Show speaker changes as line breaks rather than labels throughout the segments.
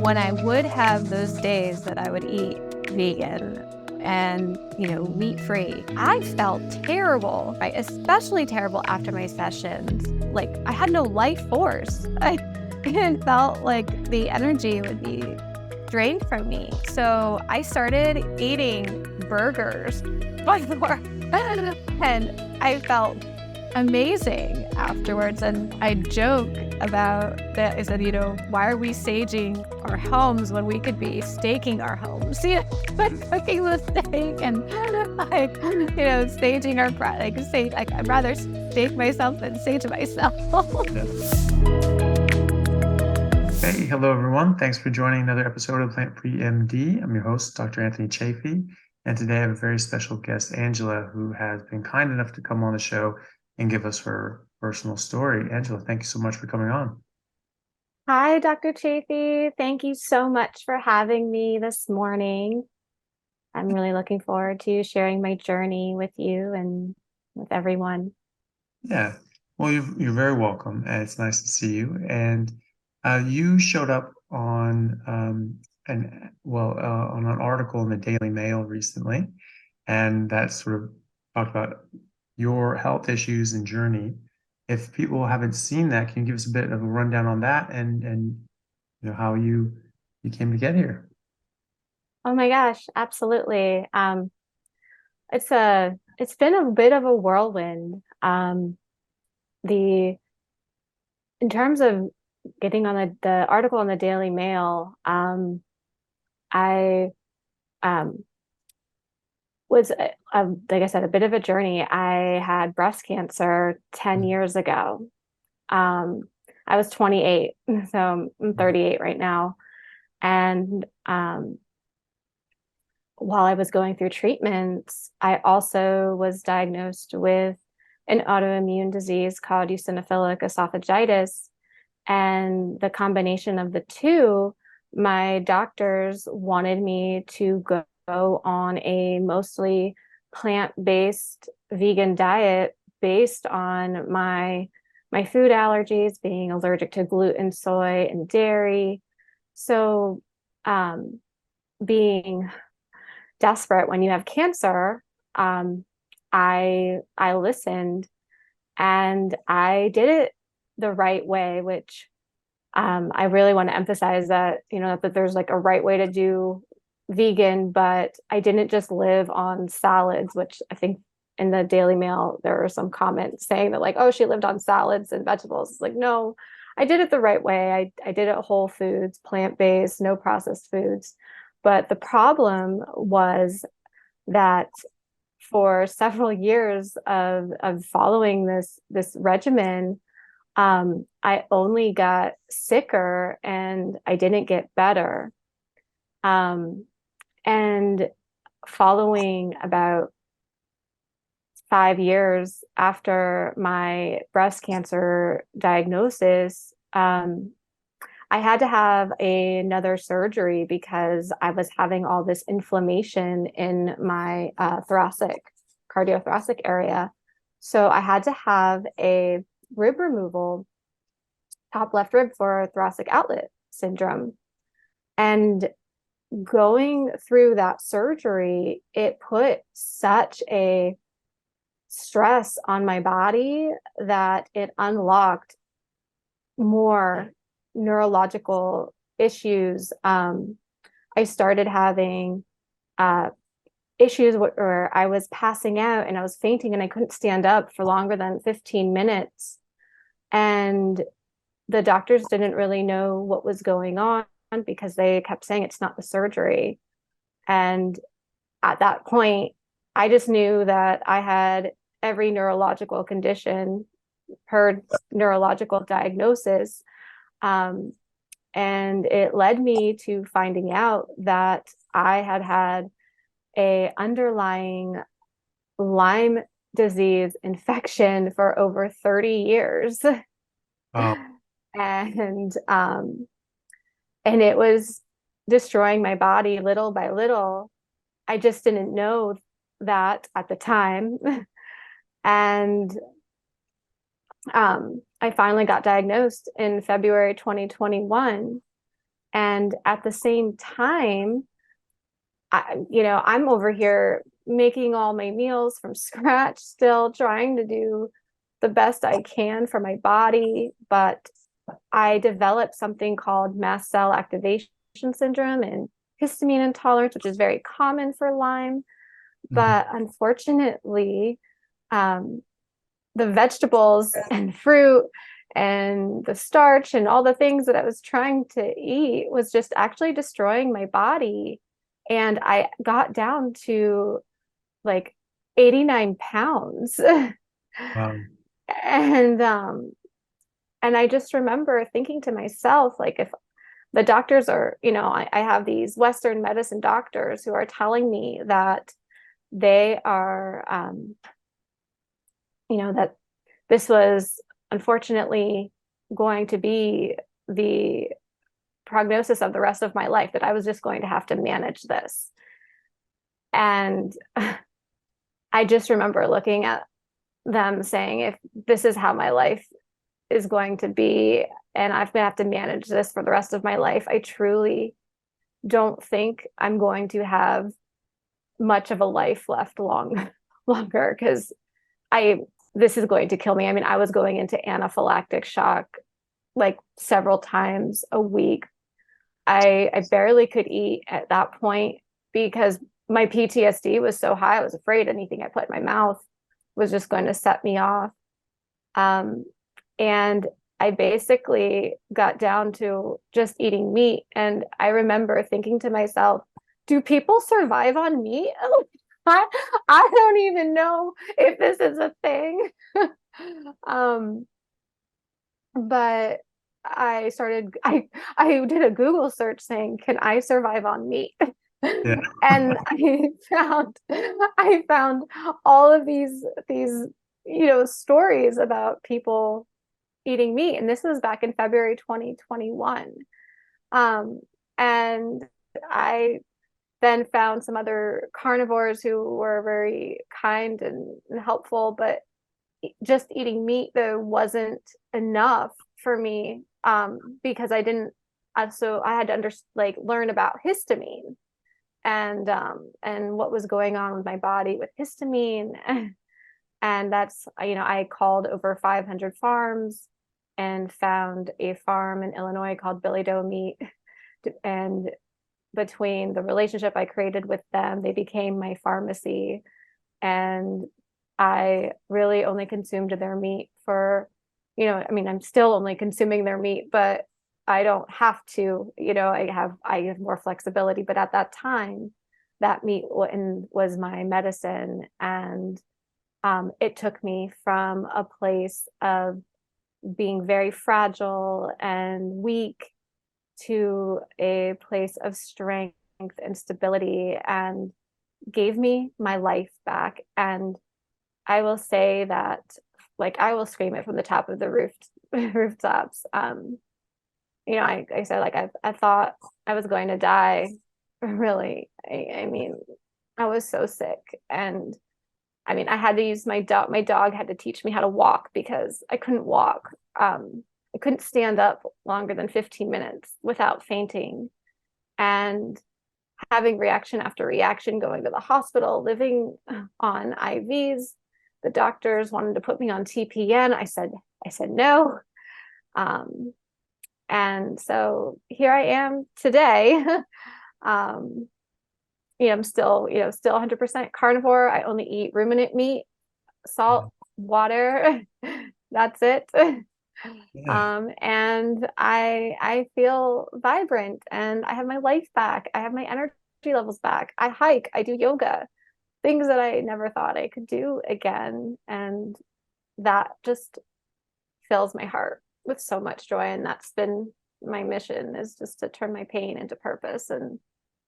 when I would have those days that I would eat vegan and, wheat-free, I felt terrible, right? Especially terrible after my sessions. Like I had no life force. I felt like the energy would be drained from me. So I started eating burgers before and I felt amazing afterwards. And I joke about that. I said, why are we saging our homes when we could be staking our homes? By cooking the steak and staging our I'd rather stake myself than sage myself.
Hey, hello everyone. Thanks for joining another episode of Plant Free MD. I'm your host, Dr. Anthony Chaffee, and today I have a very special guest, Angela, who has been kind enough to come on the show and give us her personal story. Angela, thank you so much for coming on.
Hi, Dr. Chaffee. Thank you so much for having me this morning. I'm really looking forward to sharing my journey with you and with everyone.
Yeah, well, you're very welcome, and it's nice to see you. And you showed up on on an article in the Daily Mail recently, and that sort of talked about your health issues and journey. If people haven't seen that, can you give us a bit of a rundown on that and how you came to get here?
Oh my gosh, absolutely. It's been a bit of a whirlwind. The In terms of getting on the article in the Daily Mail, I was, like I said, a bit of a journey. I had breast cancer 10 years ago. I was 28, so I'm 38 right now. And while I was going through treatments, I also was diagnosed with an autoimmune disease called eosinophilic esophagitis. And the combination of the two, my doctors wanted me to go on a mostly plant-based vegan diet based on my food allergies, being allergic to gluten, soy, and dairy. So being desperate when you have cancer, I listened and I did it the right way, which I really want to emphasize that, that there's like a right way to do vegan, but I didn't just live on salads, which I think in the Daily Mail, there were some comments saying that like, oh, she lived on salads and vegetables. It's like, no, I did it the right way. I did it whole foods, plant-based, no processed foods. But the problem was that for several years of following this regimen, I only got sicker and I didn't get better. And following about 5 years after my breast cancer diagnosis, I had to have another surgery because I was having all this inflammation in my cardiothoracic area. So I had to have a rib removal, top left rib for thoracic outlet syndrome. And going through that surgery, it put such a stress on my body that it unlocked more neurological issues. I started having issues where I was passing out and I was fainting and I couldn't stand up for longer than 15 minutes. And the doctors didn't really know what was going on because they kept saying it's not the surgery. And at that point, I just knew that I had every neurological condition per neurological diagnosis. And it led me to finding out that I had a underlying Lyme disease infection for over 30 years.
Wow.
And it was destroying my body little by little. I just didn't know that at the time. And I finally got diagnosed in February 2021. And at the same time, I'm over here making all my meals from scratch, still trying to do the best I can for my body. But I developed something called mast cell activation syndrome and histamine intolerance, which is very common for Lyme.
Mhm.
But unfortunately, the vegetables and fruit and the starch and all the things that I was trying to eat was just actually destroying my body. And I got down to like 89 pounds.
Wow.
and and I just remember thinking to myself, like, if the doctors are, I have these Western medicine doctors who are telling me that they are that this was unfortunately going to be the prognosis of the rest of my life, that I was just going to have to manage this. And I just remember looking at them saying, if this is how my life is going to be, and I'm going to have to manage this for the rest of my life, I truly don't think I'm going to have much of a life left longer, because I this is going to kill me. I mean, I was going into anaphylactic shock like several times a week. I barely could eat at that point because my PTSD was so high. I was afraid anything I put in my mouth was just going to set me off. Um, and I basically got down to just eating meat. And I remember thinking to myself, do people survive on meat? I, I don't even know if this is a thing. um, but I did a Google search saying, can I survive on meat?
Yeah.
And I found all of these stories about people eating meat. And this was back in February 2021. Um, and I then found some other carnivores who were very kind and helpful, but just eating meat though wasn't enough for me, because I didn't so I had to learn about histamine and what was going on with my body with histamine. And that's, I called over 500 farms and found a farm in Illinois called Billy Doe Meat. And between the relationship I created with them, they became my pharmacy. And I really only consumed their meat for, I mean, I'm still only consuming their meat, but I don't have to, I have more flexibility. But at that time, that meat was my medicine. And it took me from a place of being very fragile and weak to a place of strength and stability, and gave me my life back. And I will say that, like, I will scream it from the top of the rooftops. I said, like, I thought I was going to die. Really, I mean, I was so sick. And I mean, I had to use my dog. My dog had to teach me how to walk because I couldn't walk. I couldn't stand up longer than 15 minutes without fainting. And having reaction after reaction, going to the hospital, living on IVs. The doctors wanted to put me on TPN. I said no. Um, and so here I am today. um, I'm still 100% carnivore. I only eat ruminant meat, salt, water. That's it.
Yeah.
And I feel vibrant, and I have my life back. I have my energy levels back. I hike, I do yoga, things that I never thought I could do again. And that just fills my heart with so much joy. And that's been my mission, is just to turn my pain into purpose and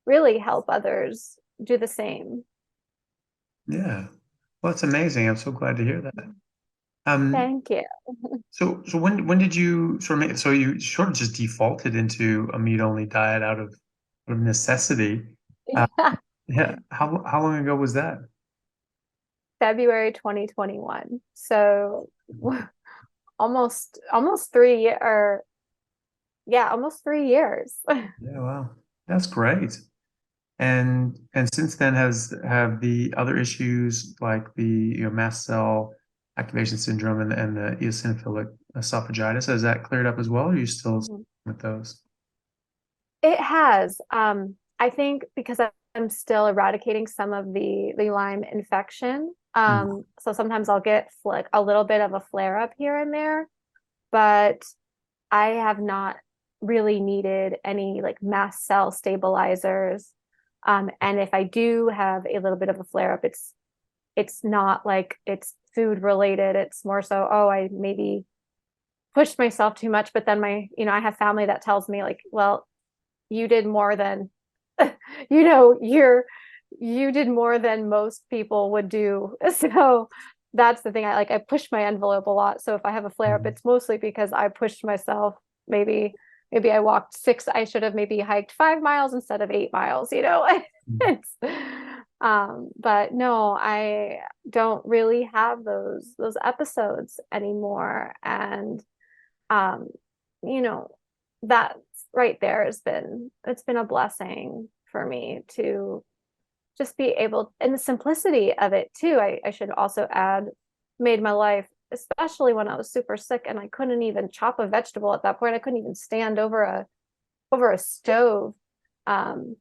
really help others do the same.
Yeah. Well, it's amazing. I'm so glad to hear that. Um,
Thank you.
so when did you sort of so you sort of just defaulted into a meat only diet out of necessity. Uh,
Yeah.
yeah. How long ago was that?
February 2021. So almost 3 years, or yeah, almost 3 years.
Yeah, wow. That's great. And since then have the other issues like the mast cell activation syndrome and the eosinophilic esophagitis, has that cleared up as well, or are you still
Mhm.
with those?
It has. I think because I'm still eradicating some of the Lyme infection.
Mm.
So sometimes I'll get like a little bit of a flare up here and there, but I have not really needed any like mast cell stabilizers. And if I do have a little bit of a flare up, it's not like it's food related. It's more so, oh, I maybe pushed myself too much, but then I have family that tells me like, well, you did more than you did more than most people would do. So that's the thing. I push my envelope a lot. So if I have a flare up,
Mhm.
it's mostly because I pushed myself. Maybe I walked six, I should have maybe hiked 5 miles instead of 8 miles, It's but no, I don't really have those episodes anymore. And um, you know, that right there it's been a blessing for me to just be able, and the simplicity of it too. I should also add, made my life, especially when I was super sick and I couldn't even chop a vegetable at that point. I couldn't even stand over a stove. Um,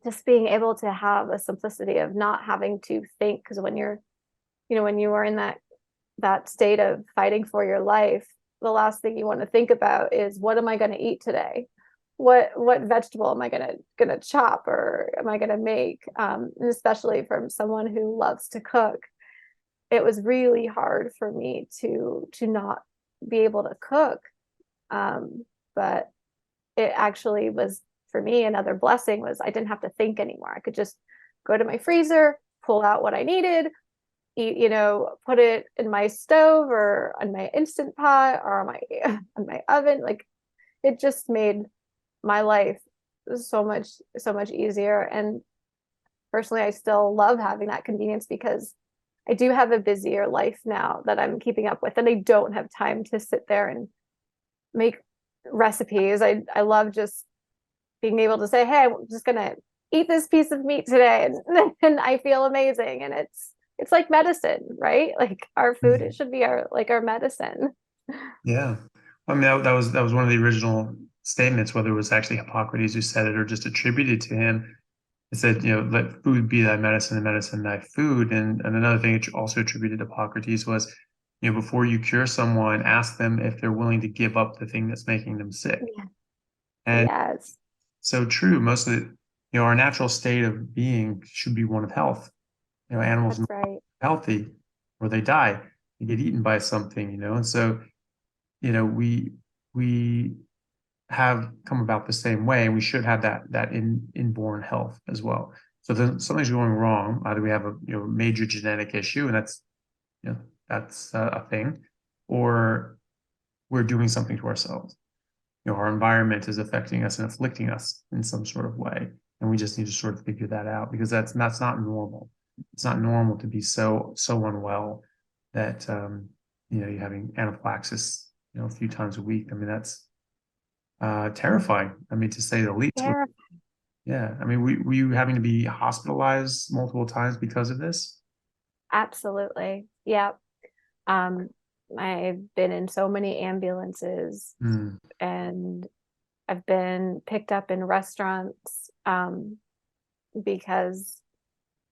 just being able to have a simplicity of not having to think, because when you are in that state of fighting for your life, the last thing you want to think about is, what am I going to eat today? What vegetable am I gonna chop, or am I gonna make? And especially from someone who loves to cook, it was really hard for me to not be able to cook. But it actually was, for me, another blessing was I didn't have to think anymore. I could just go to my freezer, pull out what I needed, put it in my stove or on my instant pot or on my on my oven. Like, it just made my life so much easier. And personally, I still love having that convenience because I do have a busier life now that I'm keeping up with, and I don't have time to sit there and make recipes. I love just being able to say, hey, I'm just gonna eat this piece of meat today, and I feel amazing. And it's like medicine, right? Like, our food, it
Mhm.
should be our medicine.
Yeah. I mean, that was one of the original statements, whether it was actually Hippocrates who said it or just attributed to him. It said, let food be thy medicine and medicine thy food. And another thing it also attributed to Hippocrates was, before you cure someone, ask them if they're willing to give up the thing that's making them sick.
Yeah.
And
Yes,
so true. Most of it, our natural state of being should be one of health. Animals
that's
are
right.
healthy or they die, they get eaten by something, and so, we have come about the same way, and we should have that inborn health as well. So if something's going wrong, either we have a major genetic issue, and you know that's a thing, or we're doing something to ourselves. Our environment is affecting us and afflicting us in some sort of way, and we just need to sort of figure that out, because that's not normal. It's not normal to be so unwell that you're having anaphylaxis a few times a week. I mean, that's terrifying. I mean, to say the least.
Yeah,
Yeah. I mean, were you having to be hospitalized multiple times because of this?
absolutely. Yeah. Um, I've been in so many ambulances,
Mm.
and I've been picked up in restaurants, because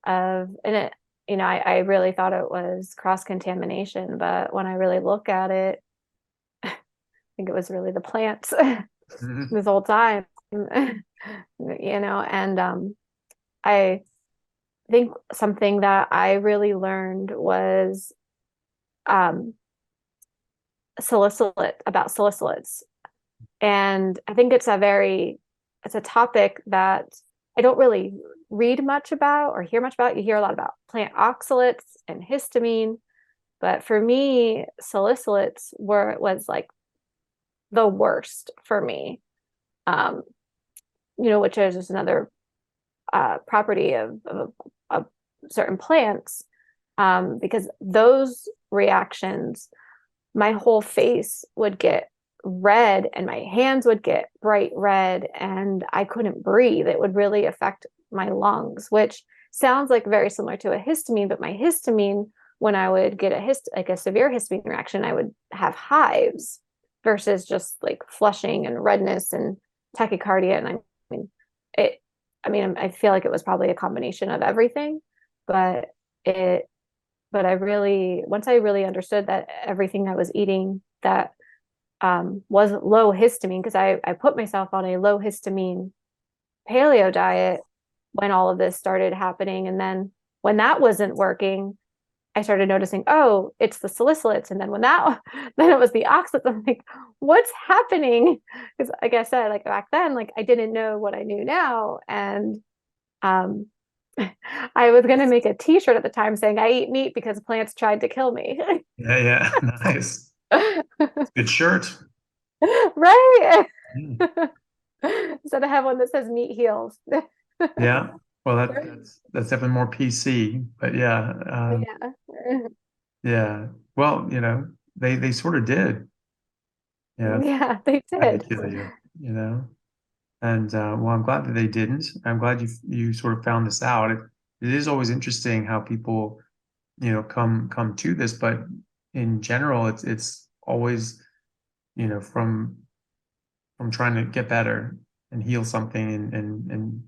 and I really thought it was cross contamination, but when I really look at it, I think it was really the plants
Mhm.
this whole time. And I think something that I really learned was um, salicylates. And I think it's a topic that I don't really read much about or hear much about. You hear a lot about plant oxalates and histamine, but for me, salicylates was like the worst for me. Um, which is just another property of certain plants, because those reactions, my whole face would get red and my hands would get bright red and I couldn't breathe. It would really affect my lungs, which sounds like very similar to a histamine, but my histamine, when I would get a severe histamine reaction, I would have hives versus just like flushing and redness and tachycardia. And I feel like it was probably a combination of everything, but once I really understood that everything I was eating that wasn't low histamine, because I put myself on a low histamine paleo diet when all of this started happening. And then when that wasn't working, I started noticing, oh, it's the salicylates. And then then it was the oxalates. I'm like, what's happening? Because like I said, like back then, like I didn't know what I knew now. And I was going to make a t-shirt at the time saying I eat meat because plants tried to kill me.
Yeah. Nice. Good shirt.
Right.
Mm.
Instead, I have one that says meat heals.
Yeah. Well, that's definitely more PC, but yeah.
Yeah.
Yeah. Well, they sort of did. Yeah.
Yeah, they
Tried to
did.
kill you. And well, I'm glad that they didn't. I'm glad you sort of found this out. It is always interesting how people, come to this, but in general, it's always, from trying to get better and heal something and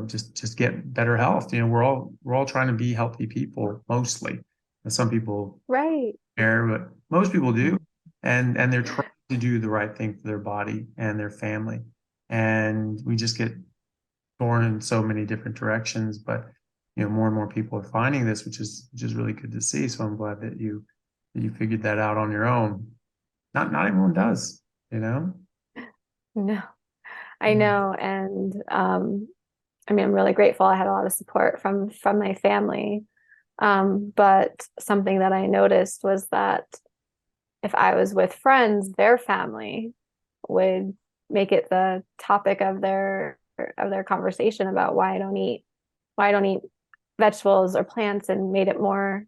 just get better health. We're all trying to be healthy people mostly. And some people
Right.
care, but most people do, and they're trying to do the right thing for their body and their family. And we just get torn in so many different directions, but more and more people are finding this, which is really good to see. So I'm glad that you figured that out on your own. Not everyone does, you know.
No, I
Mm.
know. And I'm really grateful. I had a lot of support from my family. But something that I noticed was that if I was with friends, their family would make it the topic of their conversation about why I don't eat vegetables or plants, and made it more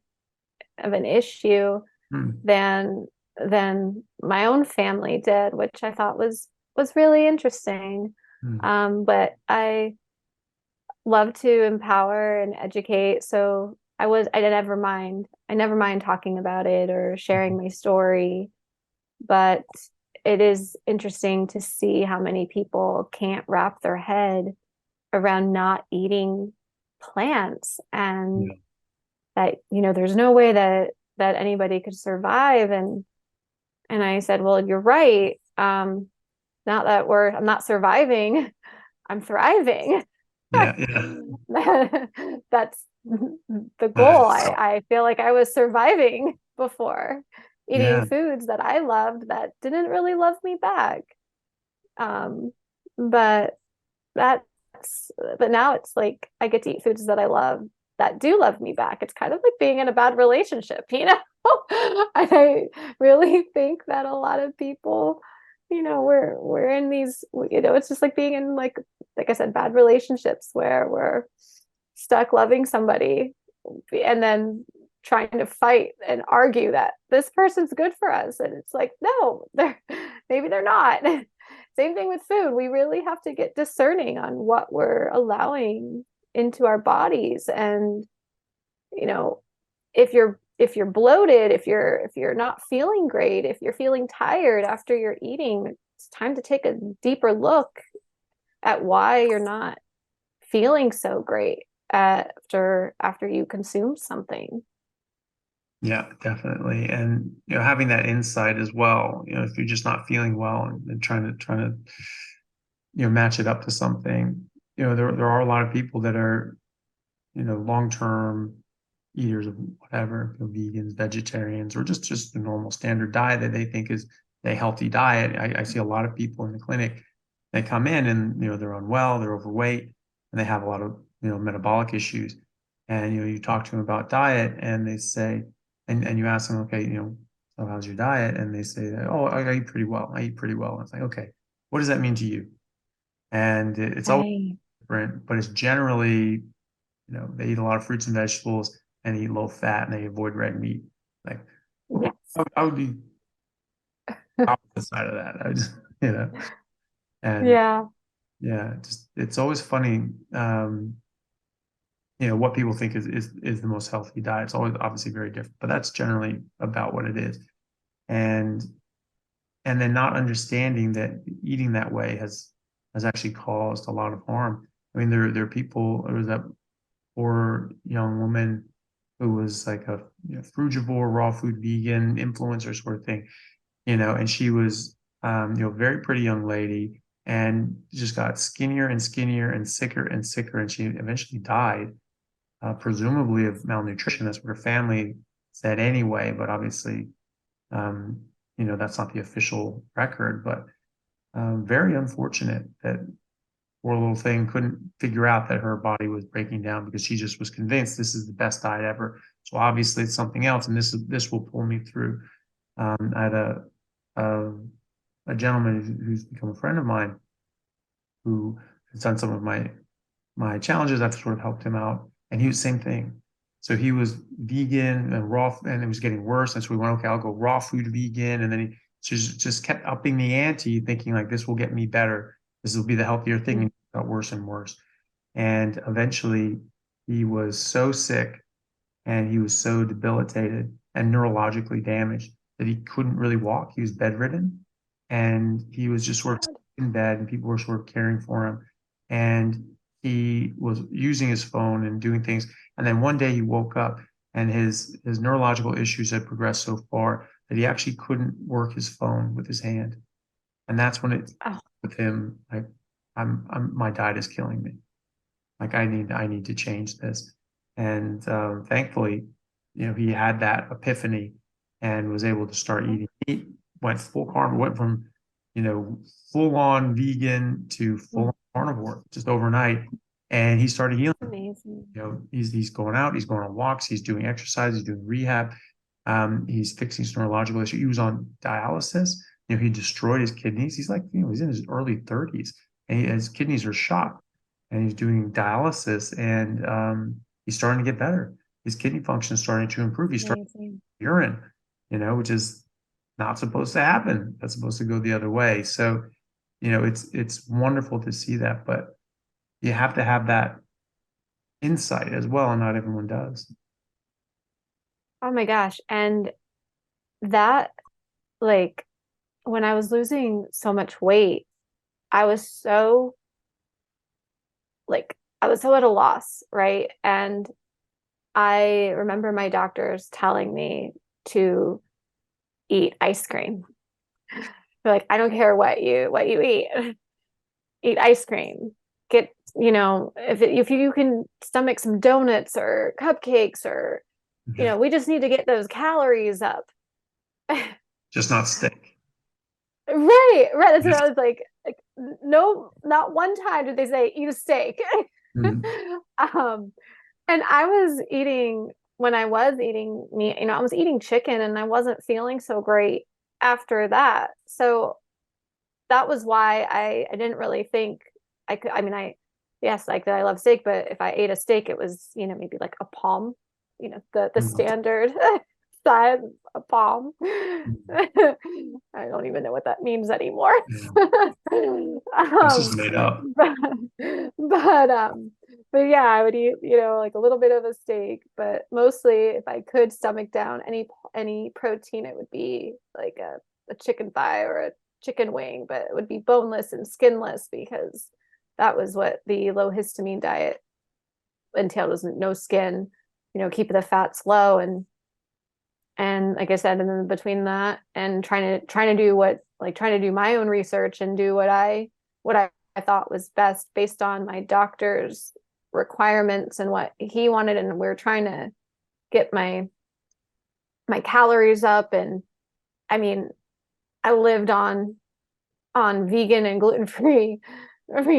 of an issue
Mm.
than my own family did, which I thought was really interesting.
Mm.
But I love to empower and educate, so I never mind talking about it or sharing my story. But it is interesting to see how many people can't wrap their head around not eating plants, and
Yeah.
that there's no way that anybody could survive. And I said, well, you're right. Not that I'm not surviving, I'm thriving.
Yeah. Yeah.
That's the goal.
Nice.
I feel like I was surviving before, eating
Yeah.
foods that I loved that didn't really love me back. But that's but now it's like I get to eat foods that I love that do love me back. It's kind of like being in a bad relationship, you know? I really think that a lot of people, we're in these, it's just like being in like I said, bad relationships where we're stuck loving somebody and then trying to fight and argue that this person's good for us. And it's like, no, maybe they're not. Same thing with food. We really have to get discerning on what we're allowing into our bodies. And, if you're bloated, if you're not feeling great, if you're feeling tired after you're eating, it's time to take a deeper look at why you're not feeling so great after you consume something.
Yeah, definitely. And having that insight as well, if you're just not feeling well and trying to match it up to something, there are a lot of people that are, long-term eaters of whatever, vegans, vegetarians, or just the normal standard diet that they think is a healthy diet. I see a lot of people in the clinic, they come in and, they're unwell, they're overweight, and they have a lot of, metabolic issues. And, you talk to them about diet and they say, and you ask them, okay, so how's your diet? And they say, oh, I eat pretty well. I eat pretty well. And it's like, okay, what does that mean to you? And it's always
Right.
different, but it's generally, they eat a lot of fruits and vegetables and eat low fat and they avoid red meat. Like, okay,
Yes.
how would you the side of that. I just, you know, and
Yeah.
yeah, just it's always funny, what people think is the most healthy diet. It's always obviously very different, but that's generally about what it is. And and then not understanding that eating that way has actually caused a lot of harm. I mean, there are people. There was that poor young woman who was like a frugivore, raw food vegan influencer sort of thing, and she was very pretty young lady and just got skinnier and skinnier and sicker and sicker, and she eventually died, presumably of malnutrition. That's what her family said anyway, but obviously, um, that's not the official record. But very unfortunate that poor little thing couldn't figure out that her body was breaking down because she just was convinced this is the best diet ever. So obviously it's something else, and this will pull me through. I had a, a gentleman who's become a friend of mine who has done some of my challenges. I've sort of helped him out, and he was the same thing. So he was vegan and raw, and it was getting worse. And so we went, okay, I'll go raw food vegan, and then he just kept upping the ante, thinking like this will get me better. This will be the healthier thing, and it got worse and worse. And eventually, he was so sick and he was so debilitated and neurologically damaged that he couldn't really walk. He was bedridden, and he was just sort of in bed, and people were sort of caring for him. And he was using his phone and doing things. And then one day he woke up, and his neurological issues had progressed so far that he actually couldn't work his phone with his hand. And that's when it
Oh,
with him like my diet is killing me. Like I need to change this. And thankfully, he had that epiphany and was able to start eating meat. Went full carnivore, went from full on vegan to full on carnivore just overnight. And he started healing.
amazing.
He's going out, he's going on walks, he's doing exercise, he's doing rehab, he's fixing his neurological issue. He was on dialysis. He destroyed his kidneys. He's like, he's in his early 30s, and his kidneys are shot, and he's doing dialysis, and he's starting to get better. His kidney function is starting to improve. He's starting
Amazing.
urine, which is not supposed to happen. That's supposed to go the other way. So, it's wonderful to see that, but you have to have that insight as well, and not everyone does.
Oh my gosh. And that, like, when I was losing so much weight, I was so, I was so at a loss, right? And I remember my doctors telling me to eat ice cream. They're like, I don't care what you eat. Eat ice cream. Get, if you can stomach some donuts or cupcakes or, we just need to get those calories up.
Just not steak.
Right. That's what I was like, no, not one time did they say eat a steak.
Mm.
And I was eating when I was eating meat, I was eating chicken and I wasn't feeling so great after that. So that was why I didn't really think I could. I mean, yes, like that I love steak, but if I ate a steak, it was, maybe like a palm, the standard size of a palm. I don't even know what that means anymore.
This is made up.
But but yeah, I would eat, like a little bit of a steak, but mostly if I could stomach down any protein, it would be like a chicken thigh or a chicken wing, but it would be boneless and skinless because that was what the low histamine diet entailed, was no skin, keep the fats low. And like I said, and then between that and trying to do my own research and do what I thought was best based on my doctor's requirements and what he wanted, and we're trying to get my calories up. And I mean, I lived on vegan and gluten-free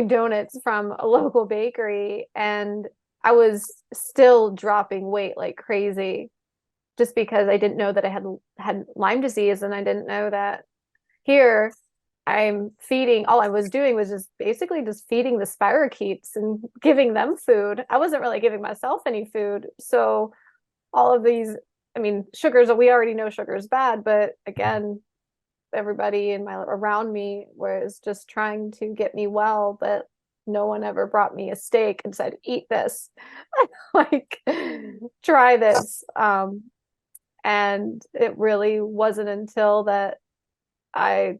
donuts from a local bakery, and I was still dropping weight like crazy just because I didn't know that I had Lyme disease, and I didn't know that here all I was doing was just basically just feeding the spirochetes and giving them food. I wasn't really giving myself any food. So all of these, I mean, sugars, we already know sugar is bad, but again, everybody around me was just trying to get me well, but no one ever brought me a steak and said, eat this, like try this. And it really wasn't until that I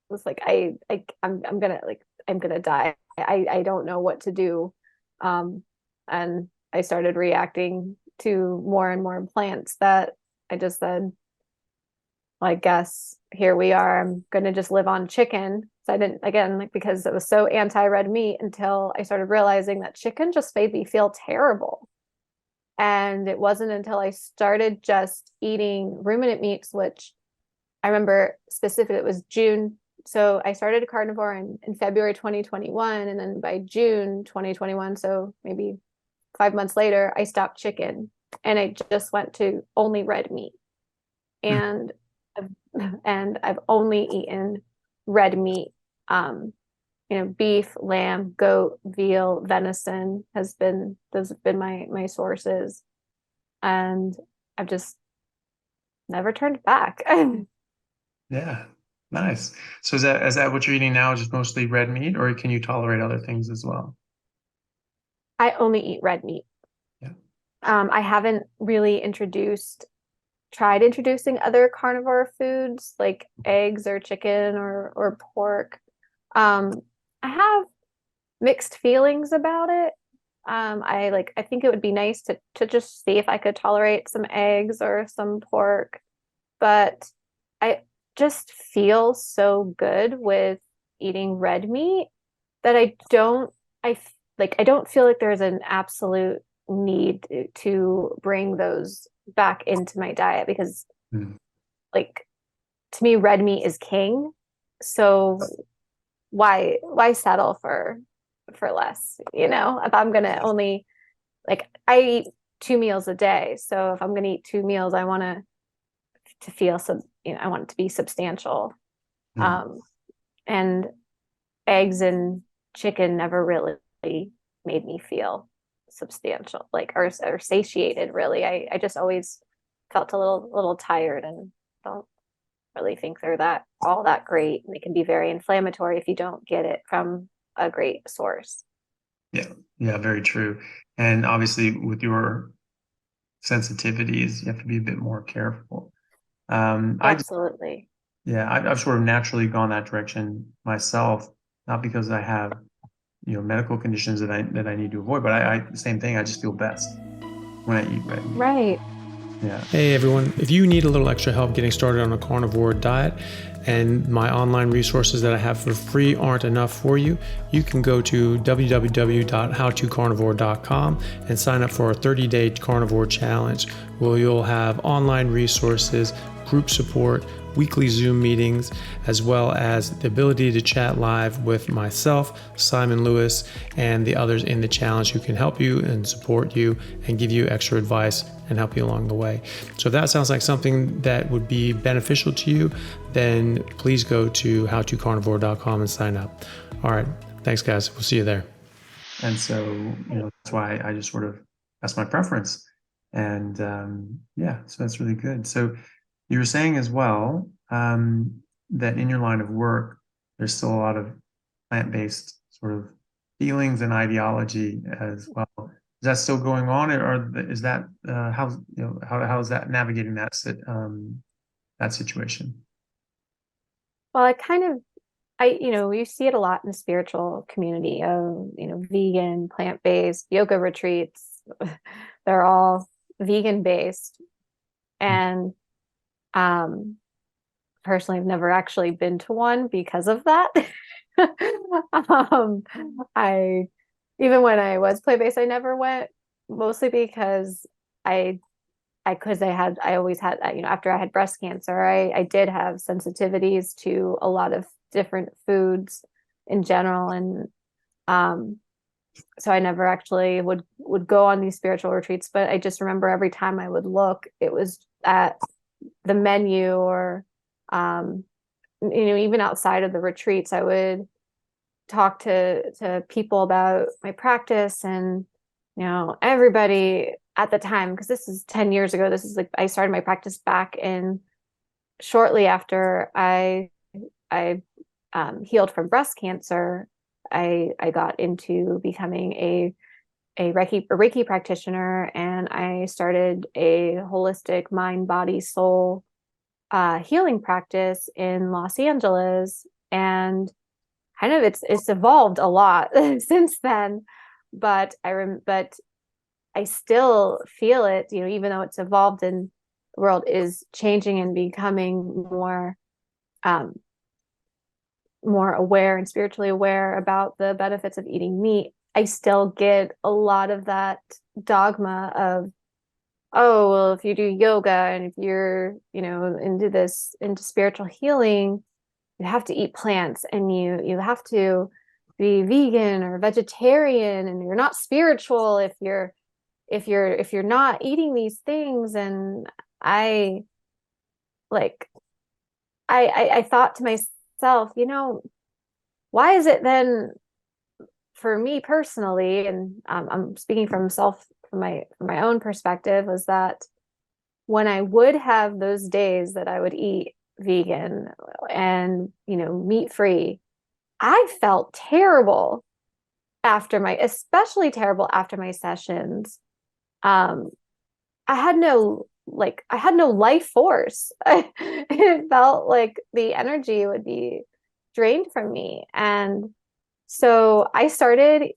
was like, I'm gonna die. I don't know what to do. And I started reacting to more and more plants that I just said, well, I guess here we are. I'm gonna just live on chicken. So I didn't, again, like, because it was so anti-red meat, until I started realizing that chicken just made me feel terrible. And it wasn't until I started just eating ruminant meats, which I remember specifically, it was June. So I started a carnivore in February 2021. And then by June 2021, so maybe 5 months later, I stopped chicken and I just went to only red meat. And I've only eaten red meat. Beef, lamb, goat, veal, venison those have been my sources. And I've just never turned back.
Yeah, nice. So is that what you're eating now, just mostly red meat, or can you tolerate other things as well?
I only eat red meat.
Yeah.
I haven't really tried introducing other carnivore foods like eggs or chicken or pork. I have mixed feelings about it. I think it would be nice to just see if I could tolerate some eggs or some pork, but I just feel so good with eating red meat that I don't feel like there's an absolute need to bring those back into my diet, because like, to me, red meat is king. So why settle for less? If I'm gonna only, like, I eat 2 meals a day, so if I'm gonna eat 2 meals, I want to feel some, I want it to be substantial. And eggs and chicken never really made me feel substantial, like, or satiated, really. I just always felt a little tired, and don't really think they're all that great. And they can be very inflammatory if you don't get it from a great source.
Yeah, very true. And obviously with your sensitivities, you have to be a bit more careful.
Absolutely.
I've sort of naturally gone that direction myself, not because I have, medical conditions that I need to avoid, but I same thing. I just feel best when I eat red meat.
Right.
Yeah.
Hey everyone, if you need a little extra help getting started on a carnivore diet and my online resources that I have for free aren't enough for you, you can go to www.howtocarnivore.com and sign up for a 30-day carnivore challenge, where you'll have online resources, group support, weekly Zoom meetings, as well as the ability to chat live with myself, Simon Lewis, and the others in the challenge who can help you and support you and give you extra advice and help you along the way. So if that sounds like something that would be beneficial to you, then please go to howtocarnivore.com and sign up. All right. Thanks, guys. We'll see you there.
And so, that's why I just sort of, that's my preference. And so that's really good. So you were saying as well that in your line of work, there's still a lot of plant-based sort of feelings and ideology as well. Is that still going on, or is that how is that navigating that situation?
Well, you see it a lot in the spiritual community of, vegan, plant-based yoga retreats. They're all vegan based. And personally, I've never actually been to one because of that. Even when I was plant-based, I never went, mostly because I always had, after I had breast cancer, I did have sensitivities to a lot of different foods in general. And so I never actually would go on these spiritual retreats, but I just remember every time I would look, it was at the menu, or even outside of the retreats, I would talk to people about my practice, and everybody at the time, because this is 10 years ago, this is like, I started my practice back in shortly after I healed from breast cancer, I got into becoming a Reiki practitioner, and I started a holistic mind, body, soul healing practice in Los Angeles. And kind of it's evolved a lot since then, but I still feel it, even though it's evolved and the world is changing and becoming more aware and spiritually aware about the benefits of eating meat. I still get a lot of that dogma of, oh, well, if you do yoga and if you're, into spiritual healing, you have to eat plants, and you have to be vegan or vegetarian, and you're not spiritual if you're not eating these things. And I thought to myself, why is it then, for me personally, and I'm speaking from my own perspective, was that when I would have those days that I would eat vegan and meat free, I felt terrible especially terrible after my sessions. I had no life force. It felt like the energy would be drained from me. And so I started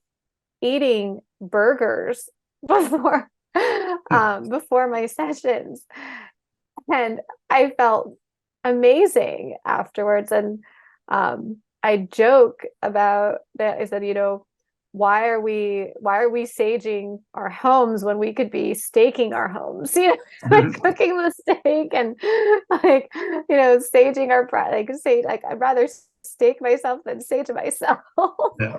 eating burgers before my sessions, and I felt amazing afterwards. And I joke about that. I said, why are we saging our homes when we could be staking our homes? Like cooking the steak and saging our I'd rather stake myself than sage myself.
Yeah.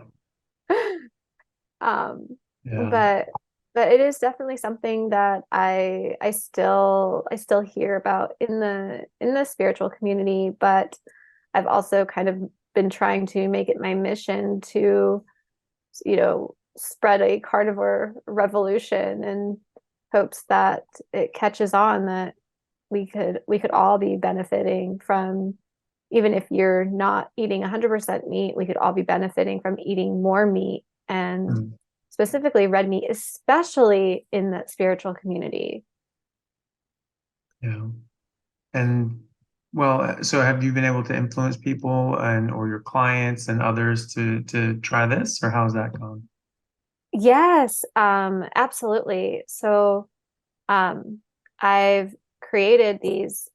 But it is definitely something that I still hear about in the spiritual community. But I've also kind of been trying to make it my mission to spread a carnivore revolution, in hopes that it catches on, that we could all be benefiting from, even if you're not eating 100% meat, we could all be benefiting from eating more meat, and specifically red meat, especially in the spiritual community.
Yeah. And well, so have you been able to influence people or your clients and others to try this, or how's that gone?
Yes, absolutely. So I've created these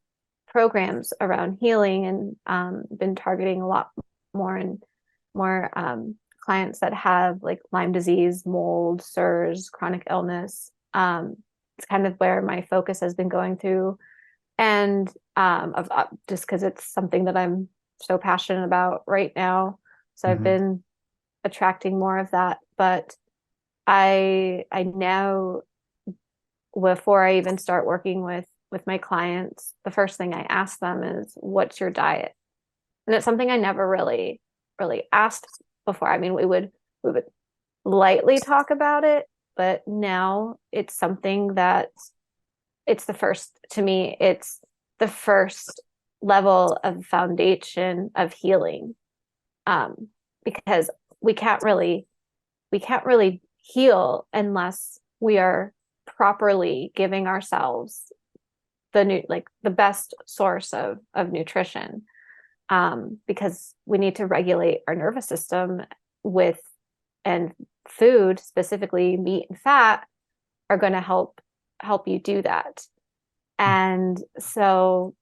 programs around healing, and been targeting a lot more and more clients that have like Lyme disease, mold, SIRS, chronic illness. It's kind of where my focus has been going through. And just because it's something that I'm so passionate about right now. So I've been attracting more of that. But I now, before I even start working with my clients, the first thing I ask them is, what's your diet? And it's something I never really asked before. I mean, we would lightly talk about it, but now it's something that it's the first level of foundation of healing, because we can't really heal unless we are properly giving ourselves the best source of nutrition, because we need to regulate our nervous system and food, specifically meat and fat, are going to help you do that. And so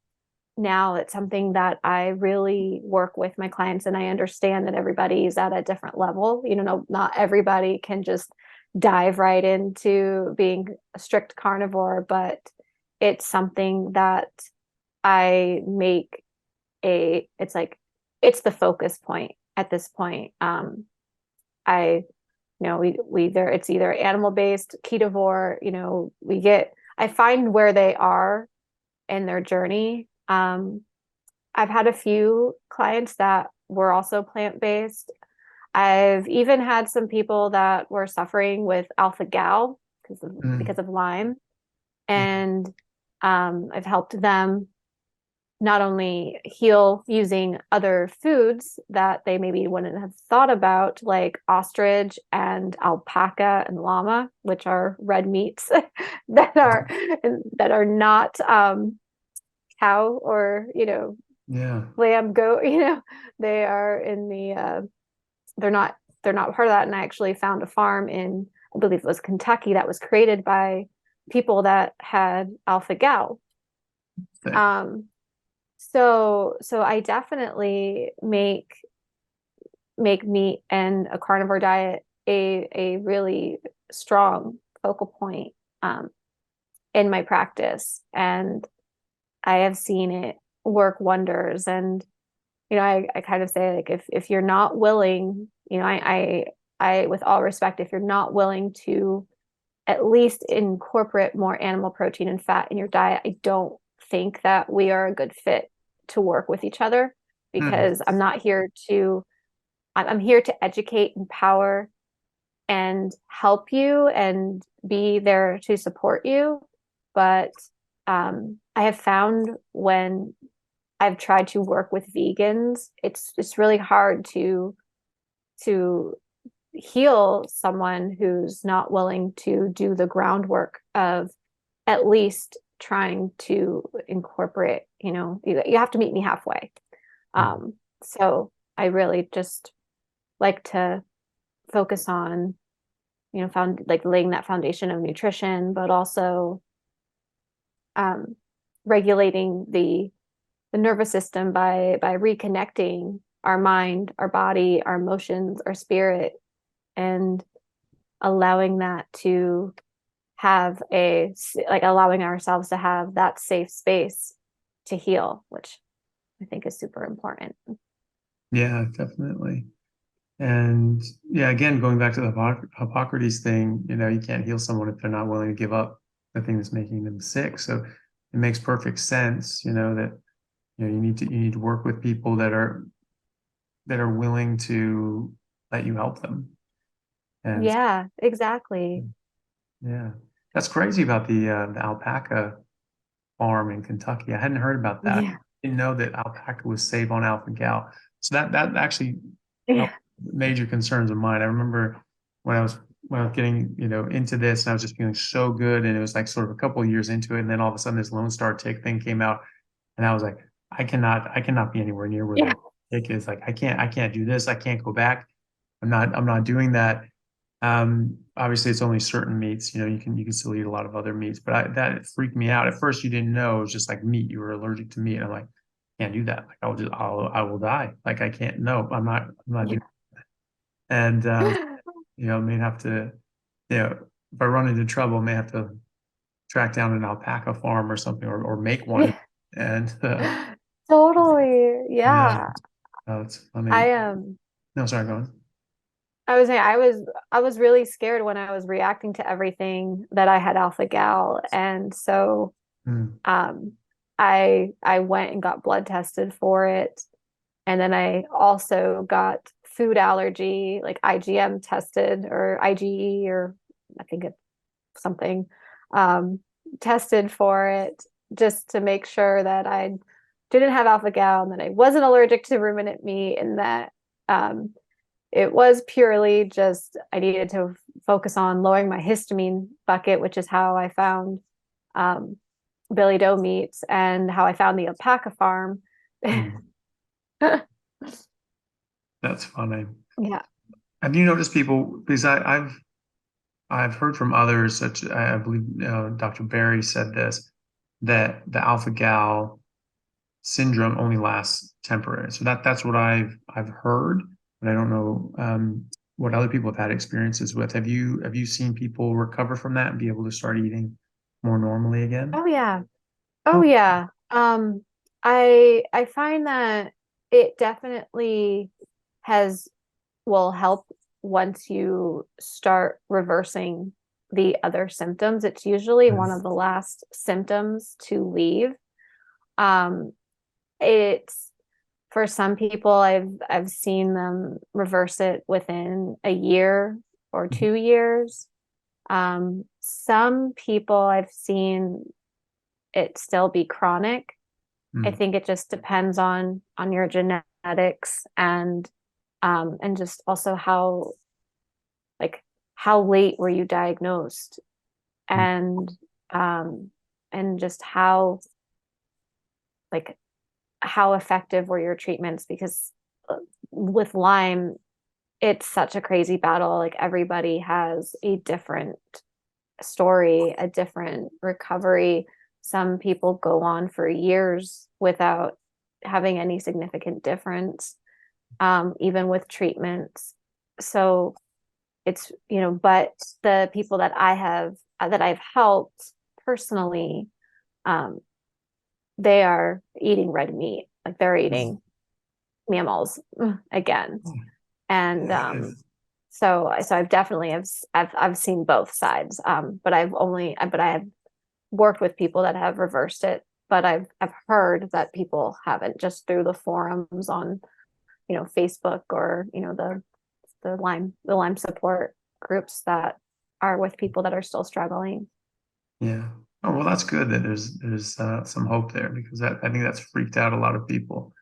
now it's something that I really work with my clients, and I understand that everybody's at a different level. Not everybody can just dive right into being a strict carnivore, but it's something that I make it's the focus point at this point. It's either animal-based, ketovore, I find where they are in their journey. I've had a few clients that were also plant-based. I've even had some people that were suffering with alpha-gal because of Lyme. And I've helped them not only heal using other foods that they maybe wouldn't have thought about, like ostrich and alpaca and llama, which are red meats that are not cow or
Yeah.
lamb, goat. They are in the they're not part of that. And I actually found a farm in, I believe it was Kentucky, that was created by people that had alpha gal.
Thank-
So I definitely make meat and a carnivore diet a really strong focal point in my practice, and I have seen it work wonders. And I kind of say, like, if you're not willing, I with all respect, if you're not willing to at least incorporate more animal protein and fat in your diet, I don't think that we are a good fit to work with each other, because I'm here to educate, empower, and help you and be there to support you. But I have found when I've tried to work with vegans, it's really hard to heal someone who's not willing to do the groundwork of at least trying to incorporate, you have to meet me halfway. So I really just like to focus on, laying that foundation of nutrition, but also regulating the nervous system by reconnecting our mind, our body, our emotions, our spirit, and allowing that to have allowing ourselves to have that safe space to heal, which I think is super important.
Yeah, definitely. And yeah, again, going back to the Hippocrates thing, you can't heal someone if they're not willing to give up the thing that's making them sick. So it makes perfect sense, that you need to work with people that are willing to let you help them. And
Yeah, exactly.
yeah, that's crazy about the alpaca farm in Kentucky. I hadn't heard about that.
Yeah.
Didn't know that alpaca was safe on alpha gal. So that actually
Yeah.
major concerns of mine. I remember when I was getting into this, and I was just feeling so good, and it was like sort of a couple of years into it, and then all of a sudden this Lone Star tick thing came out, and I was like, I cannot be anywhere near where
Yeah.
that tick is. Like, I can't do this. I can't go back. I'm not doing that. Obviously it's only certain meats, you can still eat a lot of other meats, but that freaked me out. At first you didn't know, it was just like meat. You were allergic to meat. And I'm like, can't do that. Like I will die. Like I can't, no, I'm not doing that. And, may have to, if I run into trouble, may have to track down an alpaca farm or something, or make one.
Yeah.
And,
Totally.
yeah,
Yeah.
it's funny.
I
No, sorry, go on.
I was saying, I was really scared when I was reacting to everything that I had alpha gal. And so
Hmm.
I went and got blood tested for it. And then I also got food allergy, like IgM tested, or IgE, or I think it's something, tested for it, just to make sure that I didn't have alpha gal and that I wasn't allergic to ruminant meat, and that it was purely just I needed to focus on lowering my histamine bucket, which is how I found Billy Doe meats and how I found the alpaca farm.
Hmm. That's funny.
Yeah.
Have you noticed people, because I've heard from others, such I believe Dr. Barry said this, that the alpha gal syndrome only lasts temporary. So that's what I've heard, but I don't know what other people have had experiences with. Have you seen people recover from that and be able to start eating more normally again?
Oh yeah.
Oh,
Oh yeah. I find that it definitely has will help once you start reversing the other symptoms. It's usually one of the last symptoms to leave. Um, it's for some people, I've seen them reverse it within a year or 2 years. Some people I've seen it still be chronic. I think it just depends on your genetics and just also how late were you diagnosed, and just how effective were your treatments, because with Lyme, it's such a crazy battle. Like, everybody has a different story, a different recovery. Some people go on for years without having any significant difference, even with treatments. So it's, but the people that I've helped personally, they are eating red meat, like they're eating mammals again. And so I've definitely I've seen both sides, but I have worked with people that have reversed it, but I've heard that people haven't, just through the forums on Facebook, or the Lyme support groups that are with people that are still struggling.
Yeah. Oh, well, that's good that there's some hope there, because I think that's freaked out a lot of people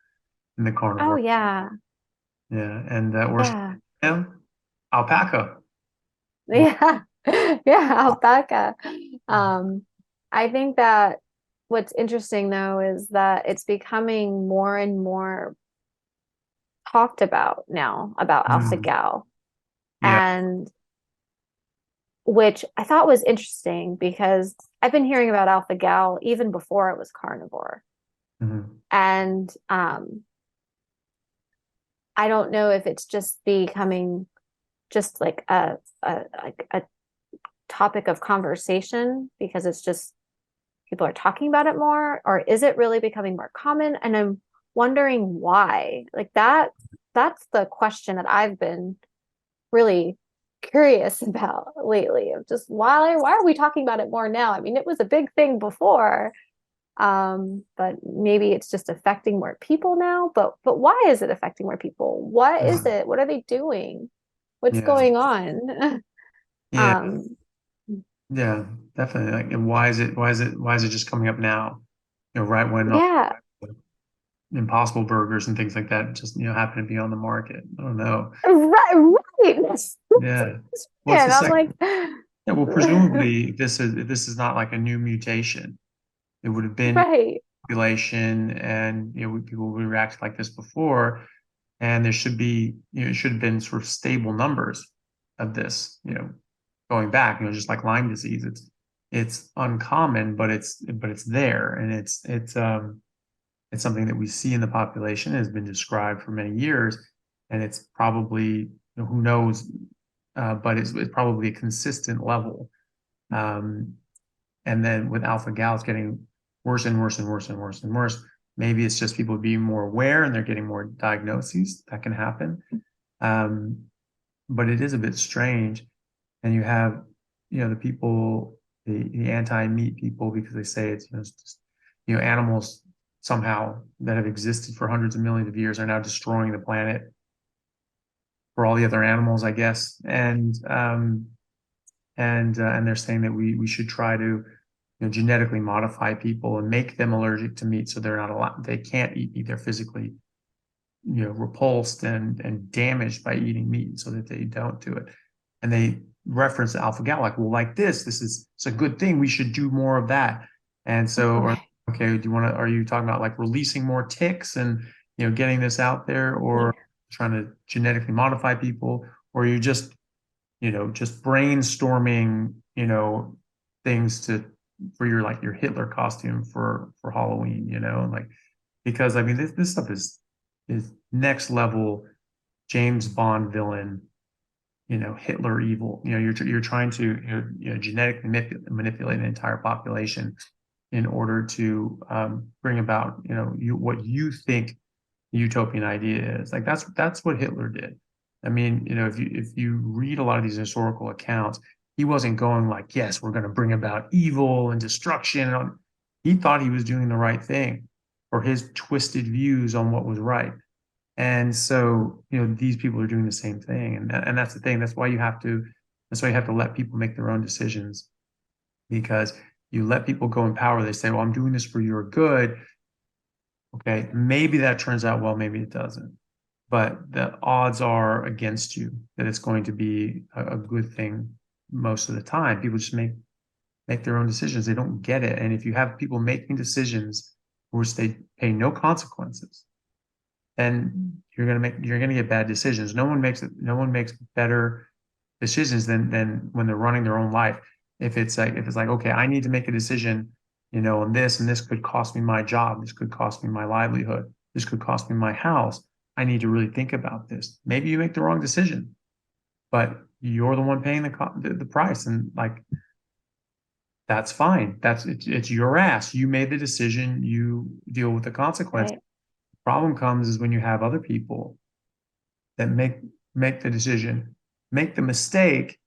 in the
Oh
carnivore.
yeah.
Yeah, and we're
Yeah.
alpaca.
Yeah. Yeah, alpaca. I think that what's interesting though is that it's becoming more and more talked about now, about alpha gal,
Yeah.
and which I thought was interesting, because I've been hearing about alpha gal even before it was carnivore. And I don't know if it's just becoming just like a topic of conversation because it's just people are talking about it more, or is it really becoming more common? And I'm wondering why. Like, that's the question that I've been really curious about lately, of just why are we talking about it more now? I mean, it was a big thing before, but maybe it's just affecting more people now. But why is it affecting more people? What is it? What are they doing? What's going on?
Yeah.
um
Yeah, definitely. Like, and why is it just coming up now? Right when
yeah.
Impossible Burgers and things like that just happen to be on the market. I don't know.
Right.
Yeah. Well, it's the
And I'm
second.
like,
Yeah. Well, presumably this is not like a new mutation. It would have been
right.
population, and people would react like this before, and there should be it should have been sort of stable numbers of this. Going back, just like Lyme disease, it's uncommon, but it's there, and it's something that we see in the population, has been described for many years, and it's probably, who knows, but it's probably a consistent level. And then with alpha gal, it's getting worse and worse and worse and worse and worse. Maybe it's just people being more aware and they're getting more diagnoses. That can happen. But it is a bit strange. And you have, the people, the anti-meat people, because they say it's, it's just, animals somehow that have existed for hundreds of millions of years are now destroying the planet for all the other animals, I guess. And they're saying that we should try to genetically modify people and make them allergic to meat, so they're not allowed, they can't eat meat. They're physically repulsed and damaged by eating meat, so that they don't do it. And they reference alpha gal, like, well, like it's a good thing, we should do more of that. And so, okay, are you talking about like releasing more ticks and getting this out there, or trying to genetically modify people, or are you just brainstorming things for your Hitler costume for Halloween, like, because I mean this stuff is next level James Bond villain, Hitler evil. You're trying to genetically manipulate an entire population in order to bring about what you think the utopian idea is. Like, that's what Hitler did. I mean, if you read a lot of these historical accounts, he wasn't going like, yes, we're going to bring about evil and destruction. He thought he was doing the right thing for his twisted views on what was right. And so, these people are doing the same thing. And that's the thing. That's why you have to let people make their own decisions, because you let people go in power. They say, well, I'm doing this for your good. Okay, maybe that turns out well, maybe it doesn't. But the odds are against you that it's going to be a good thing most of the time. People just make their own decisions. They don't get it. And if you have people making decisions for which they pay no consequences, then you're gonna get bad decisions. No one makes better decisions than when they're running their own life. If it's like, okay, I need to make a decision, on this, and this could cost me my job, this could cost me my livelihood, this could cost me my house. I need to really think about this. Maybe you make the wrong decision, but you're the one paying the price, and like that's fine. It's your ass. You made the decision. You deal with the consequence.
Right.
Problem comes is when you have other people that make the decision, make the mistake,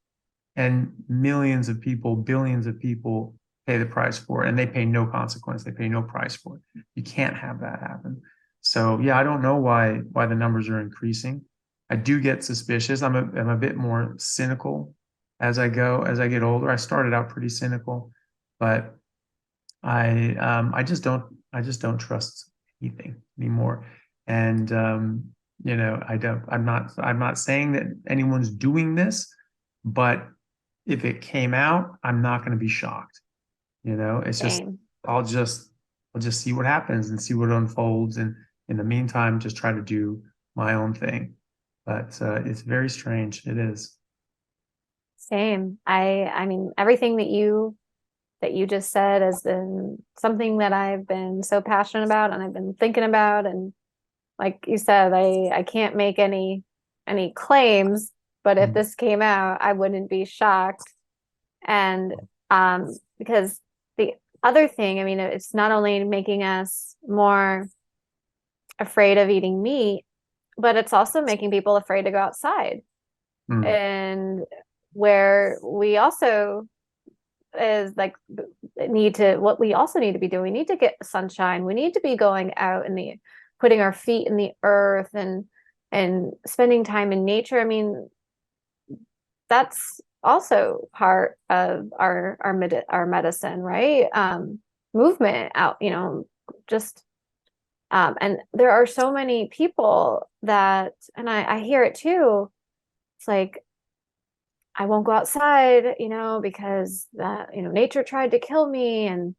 and millions of people, billions of people pay the price for it, and they pay no consequence. They pay no price for it. You can't have that happen. So yeah, I don't know why the numbers are increasing. I do get suspicious. I'm a bit more cynical as I get older. I started out pretty cynical, but I just don't trust anything anymore. And I'm not saying that anyone's doing this, but if it came out, I'm not going to be shocked. It's just
Same.
I'll just see what happens and see what unfolds, and in the meantime, just try to do my own thing. But it's very strange. It is.
Same. I mean, everything that you just said has been something that I've been so passionate about and I've been thinking about. And like you said, I can't make any claims, but if
Mm.
this came out, I wouldn't be shocked. And because the other thing, I mean, it's not only making us more afraid of eating meat, but it's also making people afraid to go outside.
Mm.
And where we also is like what we also need to be doing, we need to get sunshine. We need to be going out and putting our feet in the earth and spending time in nature. I mean, that's also part of our medicine, right? Movement out, just and there are so many people that, and I hear it too. It's like, I won't go outside, because that, nature tried to kill me, and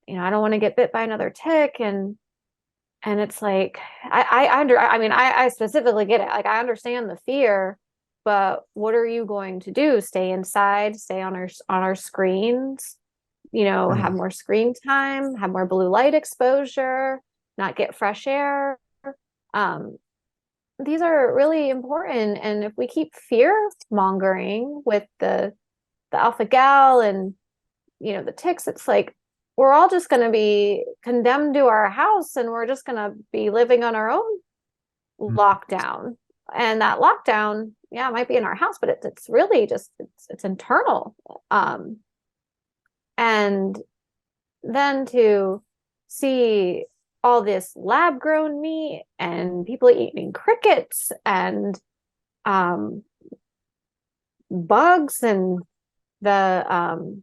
I don't want to get bit by another tick, and it's like I specifically get it. Like, I understand the fear, but what are you going to do? Stay inside, stay on our screens, have
Mm.
more screen time, have more blue light exposure, not get fresh air. These are really important. And if we keep fear mongering with the alpha gal and the ticks, it's like we're all just going to be condemned to our house, and we're just going to be living on our own
Mm.
lockdown. And that lockdown, yeah, it might be in our house, but it's really just it's internal. And then to see all this lab grown meat and people eating crickets and bugs and the